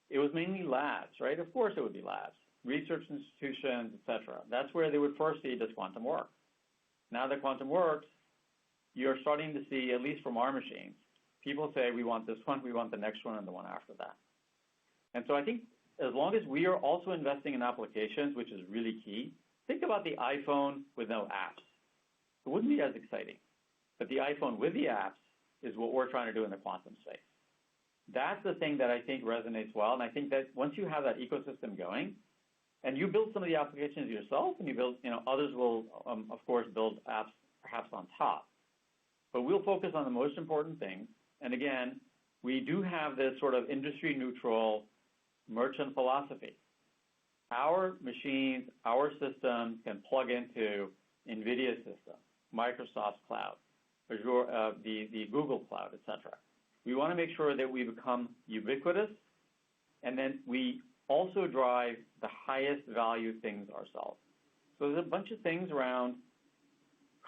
it was mainly labs, right? Of course it would be labs, research institutions, et cetera. That's where they would first see, does quantum work? Now that quantum works, you're starting to see, at least from our machines, people say, we want this one, we want the next one, and the one after that. And so I think as long as we are also investing in applications, which is really key, think about the iPhone with no apps. It wouldn't be as exciting. But the iPhone with the apps is what we're trying to do in the quantum space. That's the thing that I think resonates well. And I think that once you have that ecosystem going, and you build some of the applications yourself, and you build, others will, of course, build apps perhaps on top. But we'll focus on the most important things. And again, we do have this sort of industry neutral merchant philosophy. Our machines, our systems can plug into NVIDIA's system, Microsoft's cloud, Azure, the Google cloud, et cetera. We want to make sure that we become ubiquitous, and then we also drive the highest value things ourselves. So there's a bunch of things around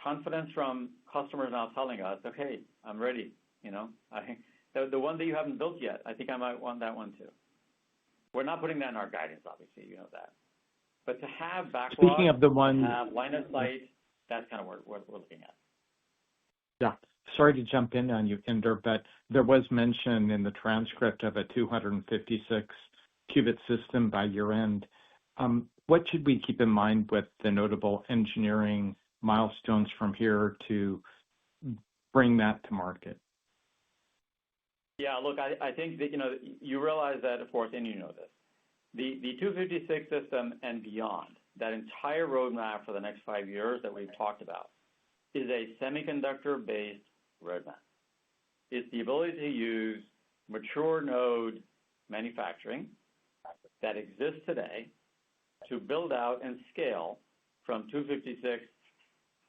confidence from customers now telling us, okay, I'm ready. The one that you haven't built yet, I think I might want that one too. We're not putting that in our guidance, obviously, you know that. But to have backlog, speaking of the one, to have line of sight, that's kind of what we're looking at. Yeah. Sorry to jump in on you, Inder, but there was mention in the transcript of a 256 qubit system by year end. what should we keep in mind with the notable engineering milestones from here to bring that to market? Yeah, look, I think that, you realize that, of course, and you know this, the 256 system and beyond, that entire roadmap for the next 5 years that we've talked about is a semiconductor-based roadmap. It's the ability to use mature node manufacturing that exists today to build out and scale from 256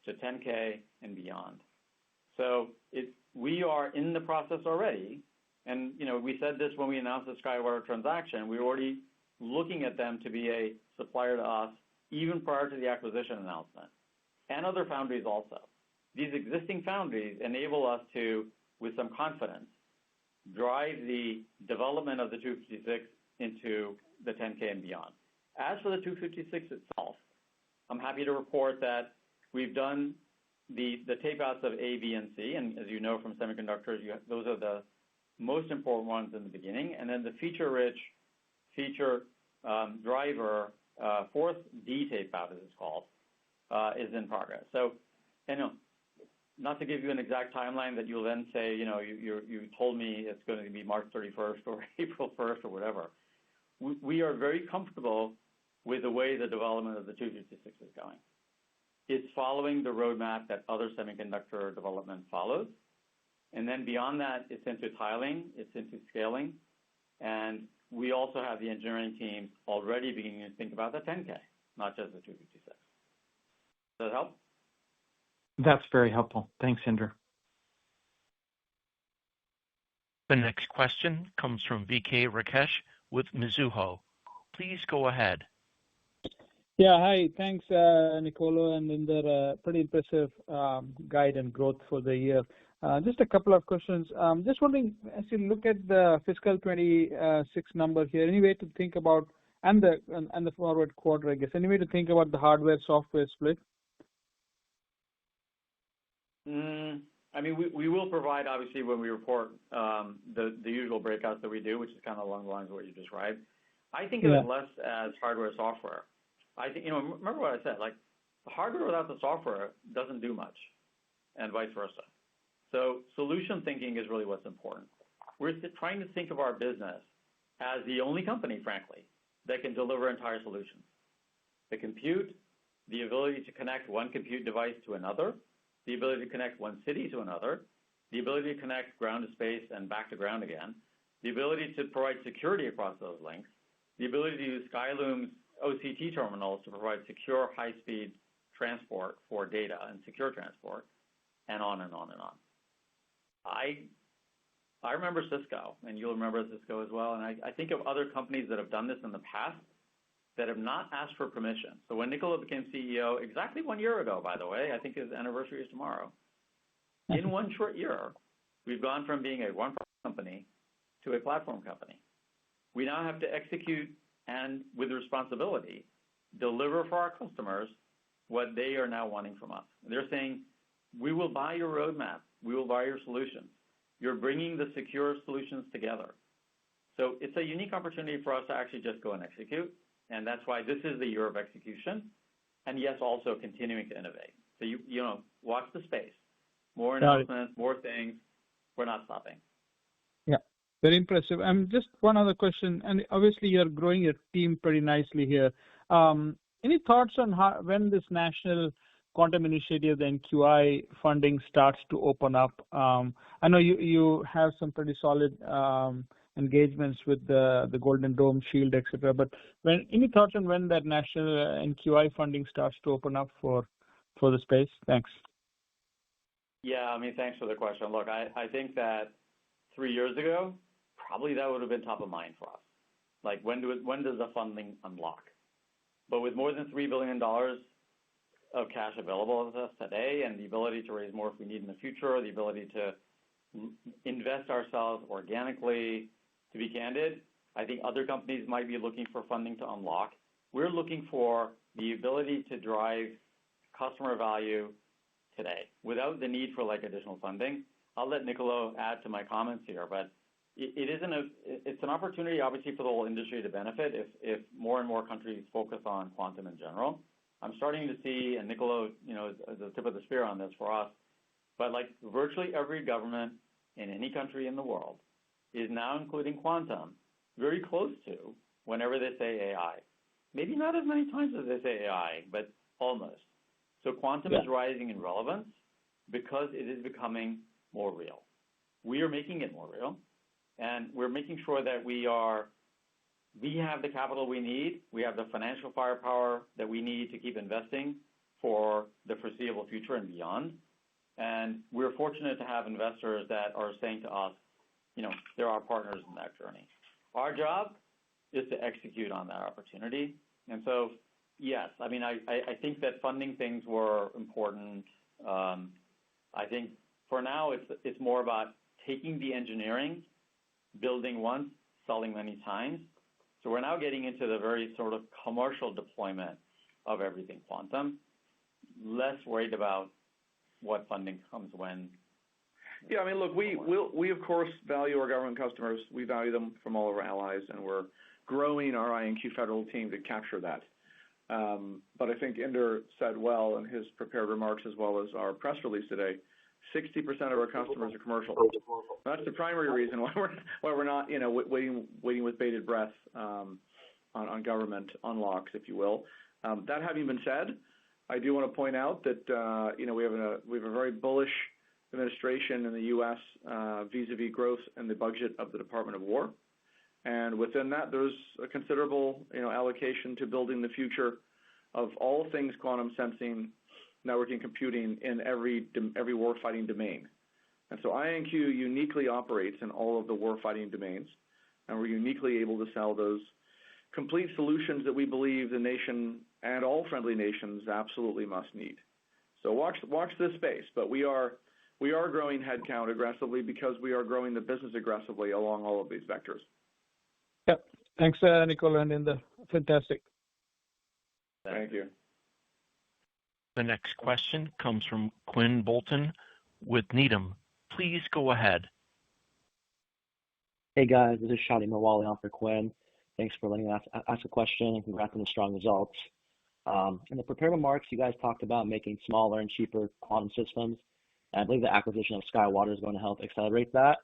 to 10K and beyond. So we are in the process already, and we said this when we announced the SkyWater transaction. We were already looking at them to be a supplier to us even prior to the acquisition announcement, and other foundries also. These existing foundries enable us to, with some confidence, drive the development of the 256 into the 10K and beyond. As for the 256 itself, I'm happy to report that we've done the tape outs of A, B, and C, and as you know from semiconductors, those are the most important ones in the beginning, and then the feature-rich feature driver, fourth D tape out, as it's called, is in progress. So, not to give you an exact timeline that you'll then say, you told me it's going to be March 31st or April 1st or whatever. We are very comfortable with the way the development of the 256 is going. It's following the roadmap that other semiconductor development follows. And then beyond that, it's into tiling, it's into scaling. And we also have the engineering team already beginning to think about the 10K, not just the 256. Does that help? That's very helpful. Thanks, Inder. The next question comes from VK Rakesh with Mizuho. Please go ahead. Yeah, hi. Thanks, Nicolo and Inder. Pretty impressive guide and growth for the year. Just a couple of questions. Just wondering, as you look at the fiscal 26 number here, any way to think about, and the forward quarter, I guess, any way to think about the hardware-software split? I mean, we will provide, obviously, when we report the usual breakouts that we do, which is kind of along the lines of what you described. I think of it less as hardware-software. I think, remember what I said, like the hardware without the software doesn't do much, and vice versa. So solution thinking is really what's important. We're trying to think of our business as the only company, frankly, that can deliver entire solutions. The compute, the ability to connect one compute device to another, the ability to connect one city to another, the ability to connect ground to space and back to ground again, the ability to provide security across those links, the ability to use Skyloom's OCT terminals to provide secure high-speed transport for data and secure transport, and on and on and on. I remember Cisco, and you'll remember Cisco as well, and I think of other companies that have done this in the past that have not asked for permission. So when Nicolo became CEO, exactly 1 year ago, by the way, I think his anniversary is tomorrow, in 1 short year, we've gone from being a one-product company to a platform company. We now have to execute and, with responsibility, deliver for our customers what they are now wanting from us. They're saying, we will buy your roadmap. We will buy your solutions. You're bringing the secure solutions together. So it's a unique opportunity for us to actually just go and execute. And that's why this is the year of execution. And yes, also continuing to innovate. So, watch the space. More announcements, more things. We're not stopping. Yeah, very impressive. Just one other question. And obviously, you're growing your team pretty nicely here. Any thoughts on when this National Quantum Initiative, the NQI funding starts to open up? I know you have some pretty solid engagements with the Golden Dome, Shield, etc. But any thoughts on when that national NQI funding starts to open up for the space? Thanks. Yeah, I mean, thanks for the question. Look, I think that 3 years ago, probably that would have been top of mind for us. Like, when does the funding unlock? But with more than $3 billion of cash available to us today, and the ability to raise more if we need in the future, the ability to invest ourselves organically, to be candid, I think other companies might be looking for funding to unlock. We're looking for the ability to drive customer value today without the need for additional funding. I'll let Nicolo add to my comments here, but it's an opportunity, obviously, for the whole industry to benefit if more and more countries focus on quantum in general. I'm starting to see, and Niccolo, is the tip of the spear on this for us, but like virtually every government in any country in the world is now including quantum very close to whenever they say AI. Maybe not as many times as they say AI, but almost. So quantum is rising in relevance because it is becoming more real. We are making it more real, and we're making sure that we have the capital we need, we have the financial firepower that we need to keep investing for the foreseeable future and beyond. And we're fortunate to have investors that are saying to us, they're our partners in that journey. Our job is to execute on that opportunity. And so, yes, I think that funding things were important. I think for now it's more about taking the engineering, building once, selling many times. So we're now getting into the very sort of commercial deployment of everything quantum, less worried about what funding comes when. Yeah, look, we of course value our government customers. We value them from all of our allies, and we're growing our IonQ federal team to capture that. But I think Inder said well in his prepared remarks as well as our press release today, 60% of our customers are commercial. That's the primary reason why we're not waiting with bated breath on government unlocks, if you will. That having been said, I do want to point out that we have a very bullish administration in the U.S. Vis-a-vis growth and the budget of the Department of War, and within that there's a considerable allocation to building the future of all things quantum sensing, networking, computing in every warfighting domain. And so IonQ uniquely operates in all of the warfighting domains, and we're uniquely able to sell those complete solutions that we believe the nation and all friendly nations absolutely must need. So watch this space, but we are growing headcount aggressively because we are growing the business aggressively along all of these vectors. Yep. Thanks, Niccolo and Inder. Fantastic. Thank you. The next question comes from Quinn Bolton with Needham. Please go ahead. Hey guys, this is Shadi Mawali on for Quinn. Thanks for letting us ask a question, and congrats on the strong results. In the prepared remarks, you guys talked about making smaller and cheaper quantum systems. And I believe the acquisition of SkyWater is going to help accelerate that.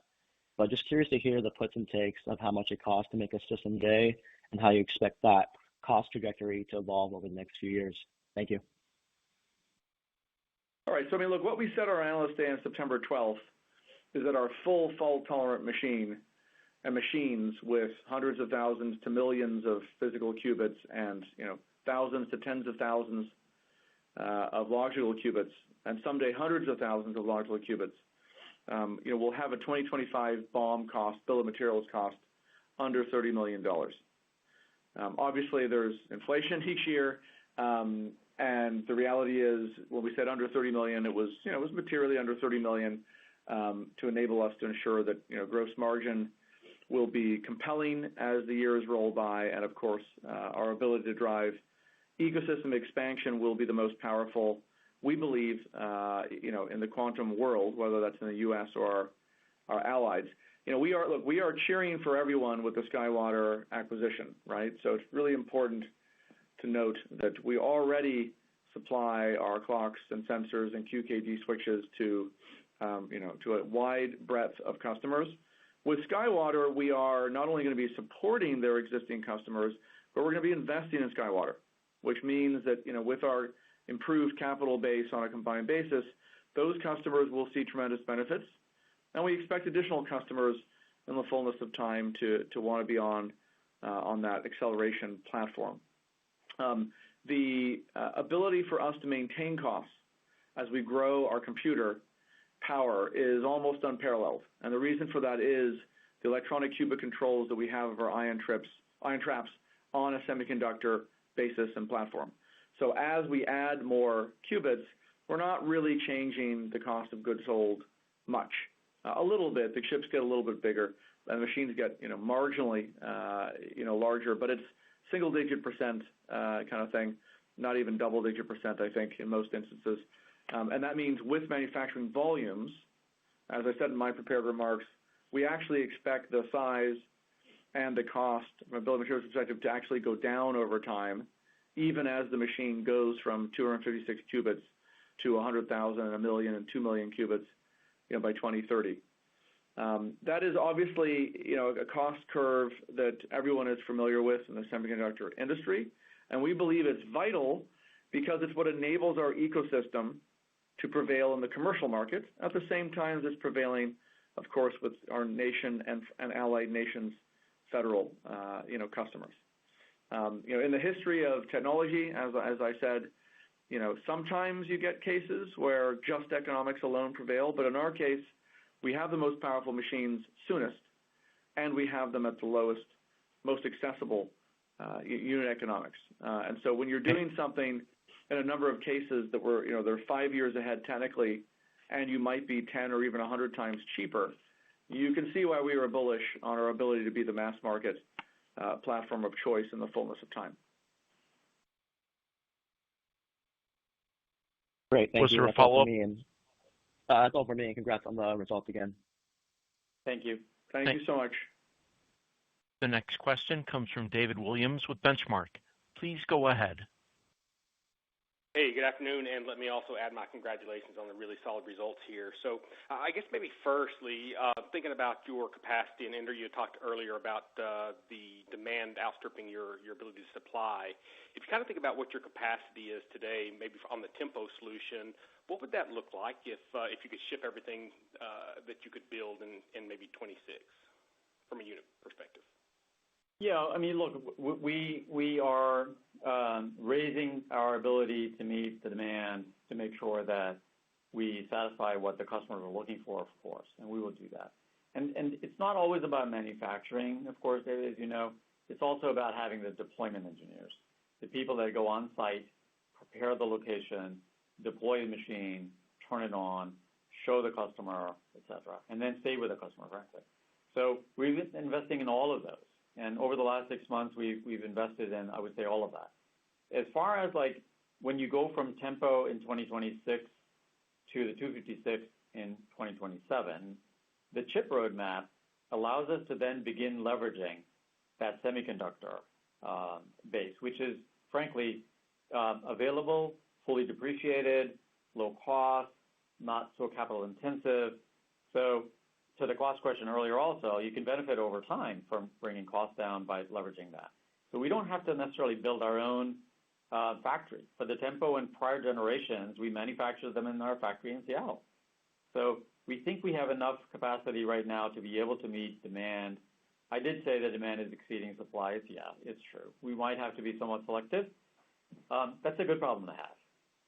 But just curious to hear the puts and takes of how much it costs to make a system today and how you expect that cost trajectory to evolve over the next few years. Thank you. All right, so look, what we said our Analyst Day on September 12th is that our full fault-tolerant machine and machines with hundreds of thousands to millions of physical qubits and thousands to tens of thousands of logical qubits, and someday hundreds of thousands of logical qubits, will have a 2025 BOM cost, bill of materials cost, under $30 million. Obviously, there's inflation each year. And the reality is, when we said under 30 million, it was materially under 30 million to enable us to ensure that gross margin will be compelling as the years roll by, and of course, our ability to drive ecosystem expansion will be the most powerful, we believe, in the quantum world, whether that's in the U.S. or our allies. We are cheering for everyone with the SkyWater acquisition, right? So it's really important to note that we already supply our clocks and sensors and QKD switches to a wide breadth of customers. With SkyWater, we are not only going to be supporting their existing customers, but we're going to be investing in SkyWater, which means that with our improved capital base on a combined basis, those customers will see tremendous benefits, and we expect additional customers in the fullness of time to want to be on that acceleration platform. The ability for us to maintain costs as we grow our computer power is almost unparalleled. And the reason for that is the electronic qubit controls that we have of our ion traps on a semiconductor basis and platform. So as we add more qubits, we're not really changing the cost of goods sold much. A little bit, the chips get a little bit bigger, and the machines get marginally larger, but it's single-digit percent kind of thing, not even double-digit percent, I think, in most instances. And that means with manufacturing volumes, as I said in my prepared remarks, we actually expect the size and the cost from a bill of materials perspective to actually go down over time, even as the machine goes from 256 qubits to 100,000 and 1 million and 2 million qubits, by 2030. That is obviously, a cost curve that everyone is familiar with in the semiconductor industry, and we believe it's vital because it's what enables our ecosystem to prevail in the commercial market at the same time as it's prevailing, of course, with our nation and allied nations' federal, customers. In the history of technology, as I said, sometimes you get cases where just economics alone prevail, but in our case, we have the most powerful machines soonest, and we have them at the lowest, most accessible unit economics. And so when you're doing something in a number of cases that they're 5 years ahead technically, and you might be 10 or even 100 times cheaper, you can see why we were bullish on our ability to be the mass market platform of choice in the fullness of time. Great, thank Was you. there a That's all follow-up? for me, and that's all for me, and congrats on the results again. Thank you. Thank you so much. The next question comes from David Williams with Benchmark. Please go ahead. Hey, good afternoon, and let me also add my congratulations on the really solid results here. So I guess maybe firstly, thinking about your capacity, and Ender, you talked earlier about the demand outstripping your ability to supply. If you kind of think about what your capacity is today, maybe on the Tempo solution, what would that look like if you could ship everything that you could build in maybe 26 from a unit perspective? Yeah, I mean, look, we are raising our ability to meet the demand to make sure that we satisfy what the customers are looking for, of course, and we will do that. And it's not always about manufacturing, of course, David, as you know. It's also about having the deployment engineers, the people that go on site, prepare the location, deploy the machine, turn it on, show the customer, et cetera, and then stay with the customer, frankly. So we've been investing in all of those. And over the last 6 months, we've invested in, I would say, all of that. As far as like when you go from Tempo in 2026 to the 256 in 2027, the chip roadmap allows us to then begin leveraging that semiconductor base, which is frankly available, fully depreciated, low cost, not so capital intensive. So to the cost question earlier also, you can benefit over time from bringing costs down by leveraging that. So we don't have to necessarily build our own factory. For the Tempo and prior generations, we manufacture them in our factory in Seattle. So we think we have enough capacity right now to be able to meet demand. I did say that demand is exceeding supply. It's true. We might have to be somewhat selective. That's a good problem to have.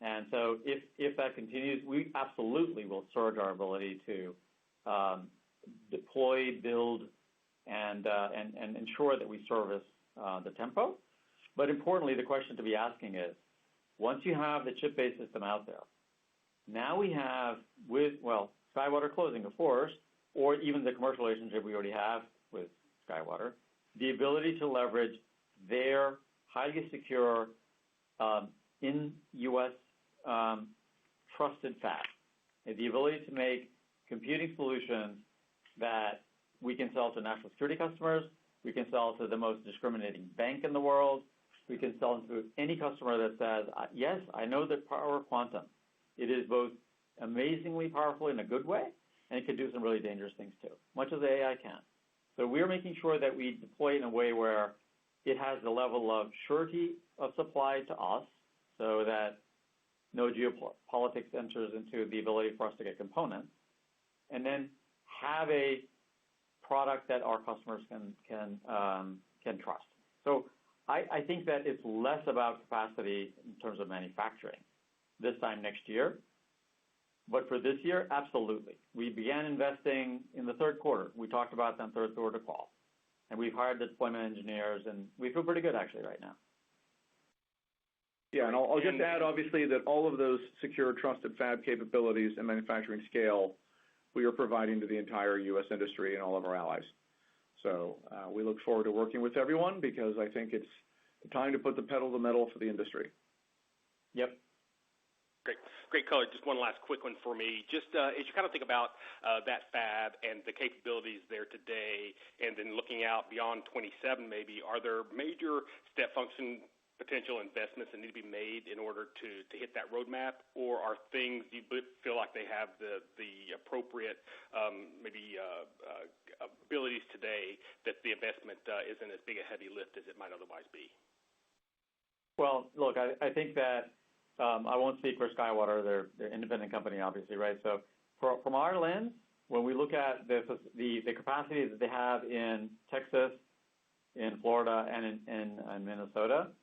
And so if that continues, we absolutely will surge our ability to deploy, build, and ensure that we service the Tempo. But importantly, the question to be asking is, once you have the chip-based system out there, now we have SkyWater closing, of course, or even the commercial relationship we already have with SkyWater, the ability to leverage their highly secure in U.S. Trusted fab, the ability to make computing solutions that we can sell to national security customers, we can sell to the most discriminating bank in the world, we can sell to any customer that says, yes, I know the power of quantum. It is both amazingly powerful in a good way, and it can do some really dangerous things too, much as AI can. So we're making sure that we deploy it in a way where it has the level of surety of supply to us so that no geopolitics enters into the ability for us to get components, and then have a product that our customers can trust. So I think that it's less about capacity in terms of manufacturing this time next year. But for this year, absolutely. We began investing in the third quarter. We talked about that in the third quarter call. And we've hired the deployment engineers, and we feel pretty good actually right now. Yeah, and I'll just add, obviously, that all of those secure, trusted fab capabilities and manufacturing scale we are providing to the entire U.S. industry and all of our allies. So we look forward to working with everyone because I think it's time to put the pedal to the metal for the industry. Yep. Great color. Just one last quick one for me. Just as you kind of think about that fab and the capabilities there today, and then looking out beyond 27 maybe, are there major step function potential investments that need to be made in order to hit that roadmap, or are things you feel like they have the appropriate abilities today that the investment isn't as big a heavy lift as it might otherwise be? Well, look, I think that I won't speak for SkyWater. They're an independent company, obviously, right? So from our lens, when we look at the capacity that they have in Texas, in Florida, and in Minnesota,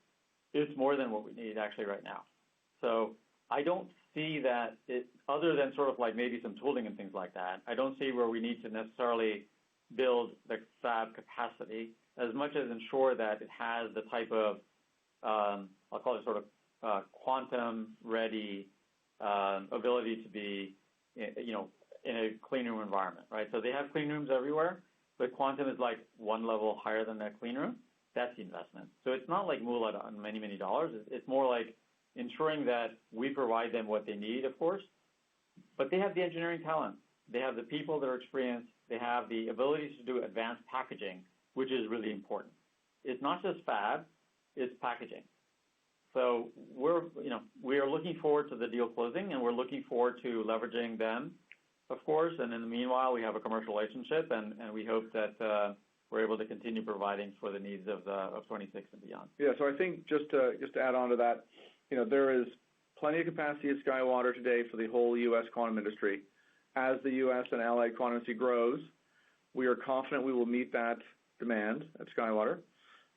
it's more than what we need actually right now. So I don't see that other than sort of like maybe some tooling and things like that, I don't see where we need to necessarily build the fab capacity as much as ensure that it has the type of, I'll call it sort of quantum ready ability to be, in a clean room environment, right? So they have clean rooms everywhere, but quantum is like one level higher than that clean room. That's the investment. So it's not like moolah on many, many dollars. It's more like ensuring that we provide them what they need, of course, but they have the engineering talent. They have the people that are experienced. They have the ability to do advanced packaging, which is really important. It's not just fab, it's packaging. So we are looking forward to the deal closing, and we're looking forward to leveraging them, of course. And in the meanwhile, we have a commercial relationship, and we hope that we're able to continue providing for the needs of 26 and beyond. Yeah, so I think just to add on to that, there is plenty of capacity at SkyWater today for the whole U.S. quantum industry. As the U.S. and allied quantum industry grows, we are confident we will meet that demand at SkyWater.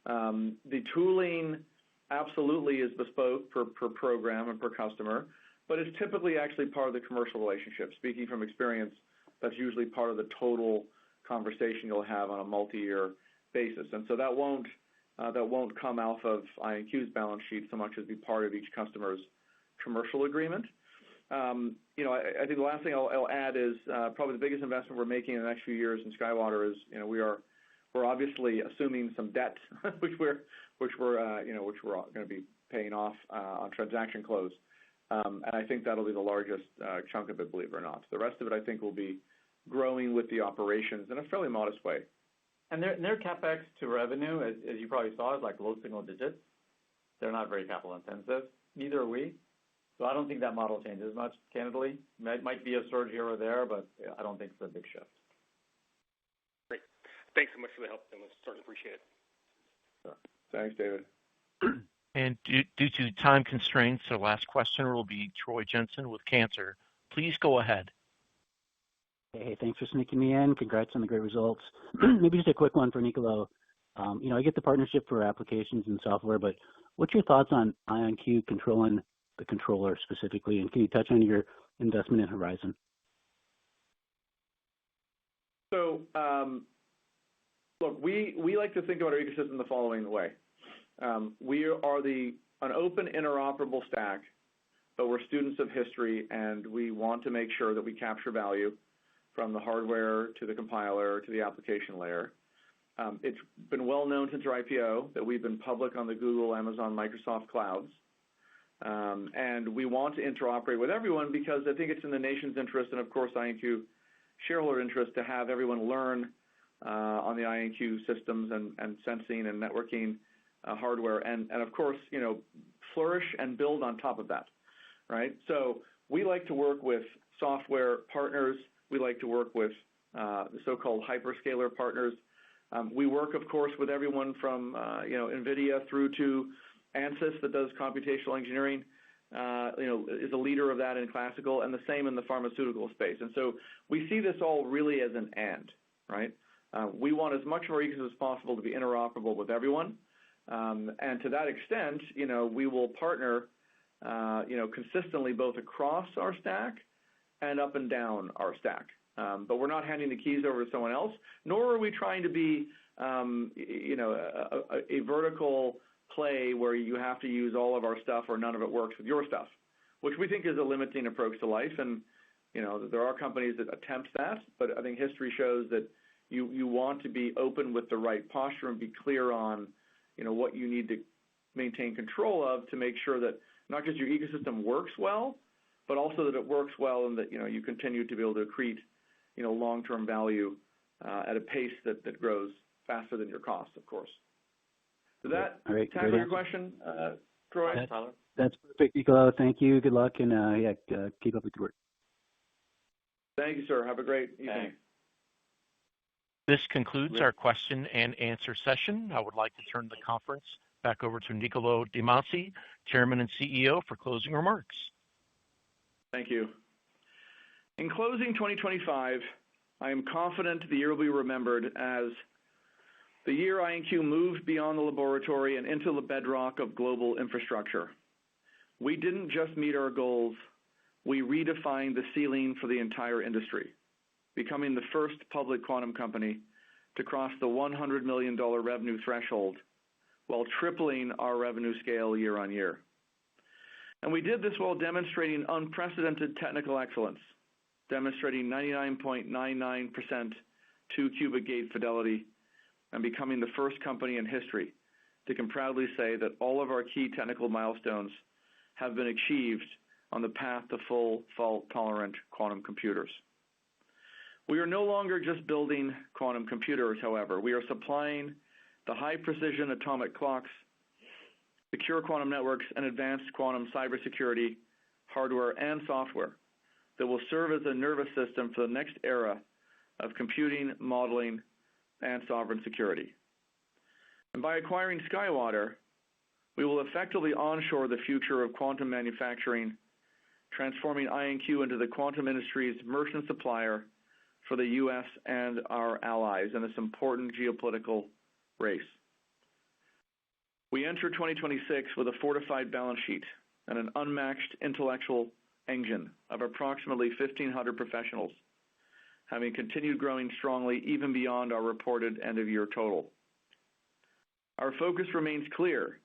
The tooling absolutely is bespoke per program and per customer, but it's typically actually part of the commercial relationship. Speaking from experience, that's usually part of the total conversation you'll have on a multi-year basis. And so that won't come off of IonQ's balance sheet so much as be part of each customer's commercial agreement. I think the last thing I'll add is probably the biggest investment we're making in the next few years in SkyWater is we're obviously assuming some debt, which we're going to be paying off on transaction close, and I think that'll be the largest chunk of it, believe it or not. The rest of it, I think, will be growing with the operations in a fairly modest way. And their capex to revenue, as you probably saw, is like low single digits. They're not very capital intensive. Neither are we. So I don't think that model changes much, candidly. Might be a surge here or there, but I don't think it's a big shift. Great. Thanks so much for the help, and we certainly appreciate it. Sure. Thanks, David. And due to time constraints, our last questioner will be Troy Jensen with Cantor. Please go ahead. Hey, thanks for sneaking me in. Congrats on the great results. Maybe just a quick one for Niccolo. I get the partnership for applications and software, but what's your thoughts on IonQ controlling the controller specifically, and can you touch on your investment in Horizon? So, look, we like to think about our ecosystem the following way. We are an open, interoperable stack, but we're students of history, and we want to make sure that we capture value from the hardware to the compiler to the application layer. It's been well known since our IPO that we've been public on the Google, Amazon, Microsoft clouds. And we want to interoperate with everyone because I think it's in the nation's interest and, of course, IonQ shareholder interest to have everyone learn on the IonQ systems and sensing and networking hardware and, of course, flourish and build on top of that, right? So we like to work with software partners. We like to work with the so-called hyperscaler partners. We work, of course, with everyone from NVIDIA through to ANSYS that does computational engineering, is a leader of that in classical, and the same in the pharmaceutical space. And so we see this all really as an and, right? We want as much of our ecosystem as possible to be interoperable with everyone. And to that extent, we will partner, consistently both across our stack and up and down our stack. But we're not handing the keys over to someone else, nor are we trying to be, a vertical play where you have to use all of our stuff or none of it works with your stuff, which we think is a limiting approach to life. And, there are companies that attempt that, but I think history shows that you want to be open with the right posture and be clear on, what you need to maintain control of to make sure that not just your ecosystem works well, but also that it works well and that you continue to be able to accrete long-term value at a pace that grows faster than your cost, of course. Does that tackle your question, Troy? That's perfect, Niccolo. Thank you. Good luck, and keep up with your work. Thank you, sir. Have a great evening. This concludes our question and answer session. I would like to turn the conference back over to Niccolo de Masi, Chairman and CEO, for closing remarks. Thank you. In closing 2025, I am confident the year will be remembered as the year IonQ moved beyond the laboratory and into the bedrock of global infrastructure. We didn't just meet our goals, we redefined the ceiling for the entire industry, becoming the first public quantum company to cross the $100 million revenue threshold while tripling our revenue scale year on year. And we did this while demonstrating unprecedented technical excellence, demonstrating 99.99% 2-qubit gate fidelity, and becoming the first company in history that can proudly say that all of our key technical milestones have been achieved on the path to full fault-tolerant quantum computers. We are no longer just building quantum computers, however. We are supplying the high-precision atomic clocks, secure quantum networks, and advanced quantum cybersecurity hardware and software that will serve as a nervous system for the next era of computing, modeling, and sovereign security. And by acquiring SkyWater, we will effectively onshore the future of quantum manufacturing, transforming IonQ into the quantum industry's merchant supplier for the U.S. and our allies in this important geopolitical race. We enter 2026 with a fortified balance sheet and an unmatched intellectual engine of approximately 1,500 professionals, having continued growing strongly even beyond our reported end-of-year total. Our focus remains clear: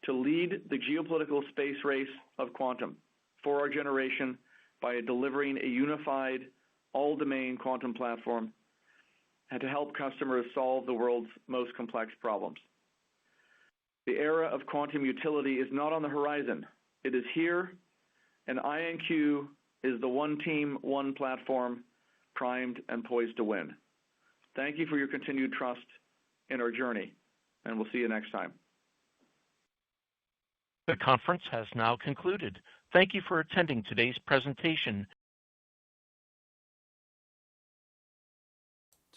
to lead the geopolitical space race of quantum for our generation by delivering a unified, all-domain quantum platform and to help customers solve the world's most complex problems. The era of quantum utility is not on the horizon. It is here, and IonQ is the one team, one platform, primed and poised to win. Thank you for your continued trust in our journey, and we'll see you next time. The conference has now concluded. Thank you for attending today's presentation.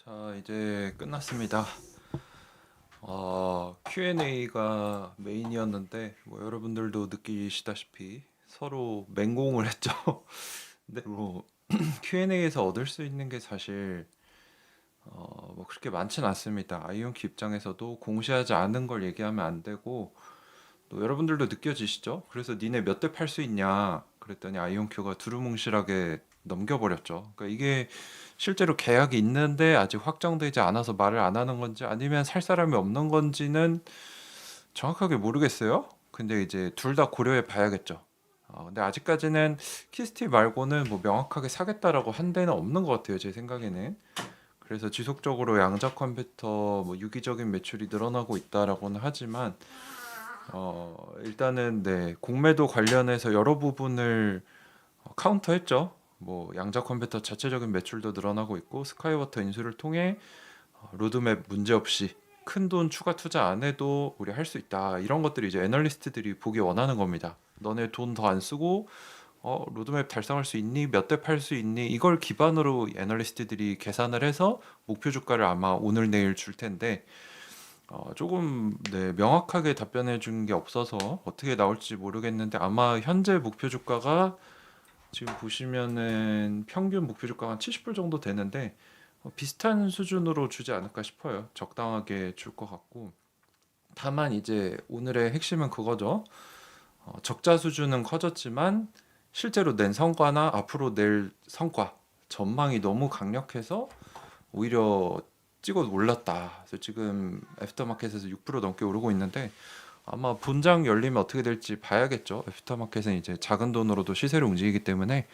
자, 이제 끝났습니다. Q&A가 메인이었는데 여러분들도 느끼시다시피 서로 맹공을 했죠. 근데 Q&A에서 얻을 수 있는 게 사실 그렇게 많진 않습니다. 아이온큐 입장에서도 공시하지 않은 걸 얘기하면 안 되고, 또 여러분들도 느껴지시죠? 그래서 니네 몇 대 팔 수 있냐 그랬더니 아이온큐가 두루뭉실하게 넘겨버렸죠. 그러니까 이게 실제로 계약이 있는데 아직 확정되지 않아서 말을 안 하는 건지 아니면 살 사람이 없는 건지는 정확하게 모르겠어요. 근데 이제 둘 다 고려해 봐야겠죠. 근데 아직까지는 키스티 말고는 명확하게 사겠다라고 한 데는 없는 것 같아요, 제 생각에는. 그래서 지속적으로 양자 컴퓨터 유기적인 매출이 늘어나고 있다라고는 하지만 일단은 네, 공매도 관련해서 여러 부분을 카운터했죠. 양자 컴퓨터 자체적인 매출도 늘어나고 있고, 스카이워터 인수를 통해 로드맵 문제없이 큰 돈 추가 투자 안 해도 우리 할 수 있다. 이런 것들이 이제 애널리스트들이 보기 원하는 겁니다. 너네 돈 더 안 쓰고 로드맵 달성할 수 있니? 몇 대 팔 수 있니? 이걸 기반으로 애널리스트들이 계산을 해서 목표 주가를 아마 오늘 내일 줄 텐데 조금 네, 명확하게 답변해 준 게 없어서 어떻게 나올지 모르겠는데, 아마 현재 목표 주가가 지금 보시면은 평균 목표 주가가 한 70불 정도 되는데 비슷한 수준으로 주지 않을까 싶어요. 적당하게 줄 것 같고, 다만 이제 오늘의 핵심은 그거죠. 적자 수준은 커졌지만 실제로 낸 성과나 앞으로 낼 성과 전망이 너무 강력해서 오히려 찍어 올랐다. 그래서 지금 애프터마켓에서 6% 넘게 오르고 있는데 아마 본장 열리면 어떻게 될지 봐야겠죠. 애프터마켓은 이제 작은 돈으로도 시세를 움직이기 때문에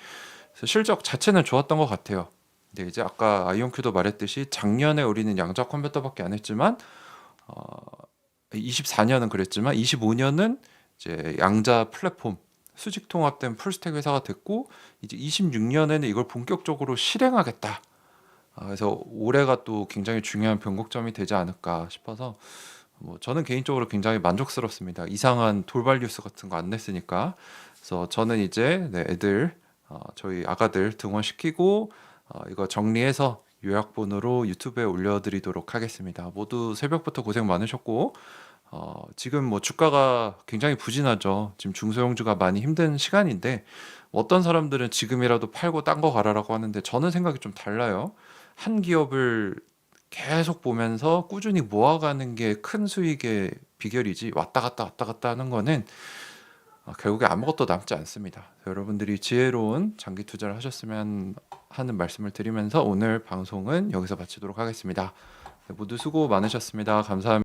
그래서 실적 자체는 좋았던 것 같아요. 근데 이제 아까 아이온큐도 말했듯이 작년에 우리는 양자 컴퓨터밖에 안 했지만 24년은 그랬지만 25년은 이제 양자 플랫폼 수직 통합된 풀스택 회사가 됐고 이제 26년에는 이걸 본격적으로 실행하겠다. 그래서 올해가 또 굉장히 중요한 변곡점이 되지 않을까 싶어서 저는 개인적으로 굉장히 만족스럽습니다. 이상한 돌발 뉴스 같은 거 안 냈으니까. 그래서 저는 이제 애들 저희 아가들 등원시키고 이거 정리해서 요약본으로 유튜브에 올려드리도록 하겠습니다. 모두 새벽부터 고생 많으셨고 지금 주가가 굉장히 부진하죠. 지금 중소형주가 많이 힘든 시간인데 어떤 사람들은 지금이라도 팔고 딴 거 가라라고 하는데 저는 생각이 좀 달라요. 한 기업을 계속 보면서 꾸준히 모아가는 게 큰 수익의 비결이지 왔다 갔다 하는 거는 결국에 아무것도 남지 않습니다. 여러분들이 지혜로운 장기 투자를 하셨으면 하는 말씀을 드리면서 오늘 방송은 여기서 마치도록 하겠습니다. 모두 수고 많으셨습니다. 감사합니다.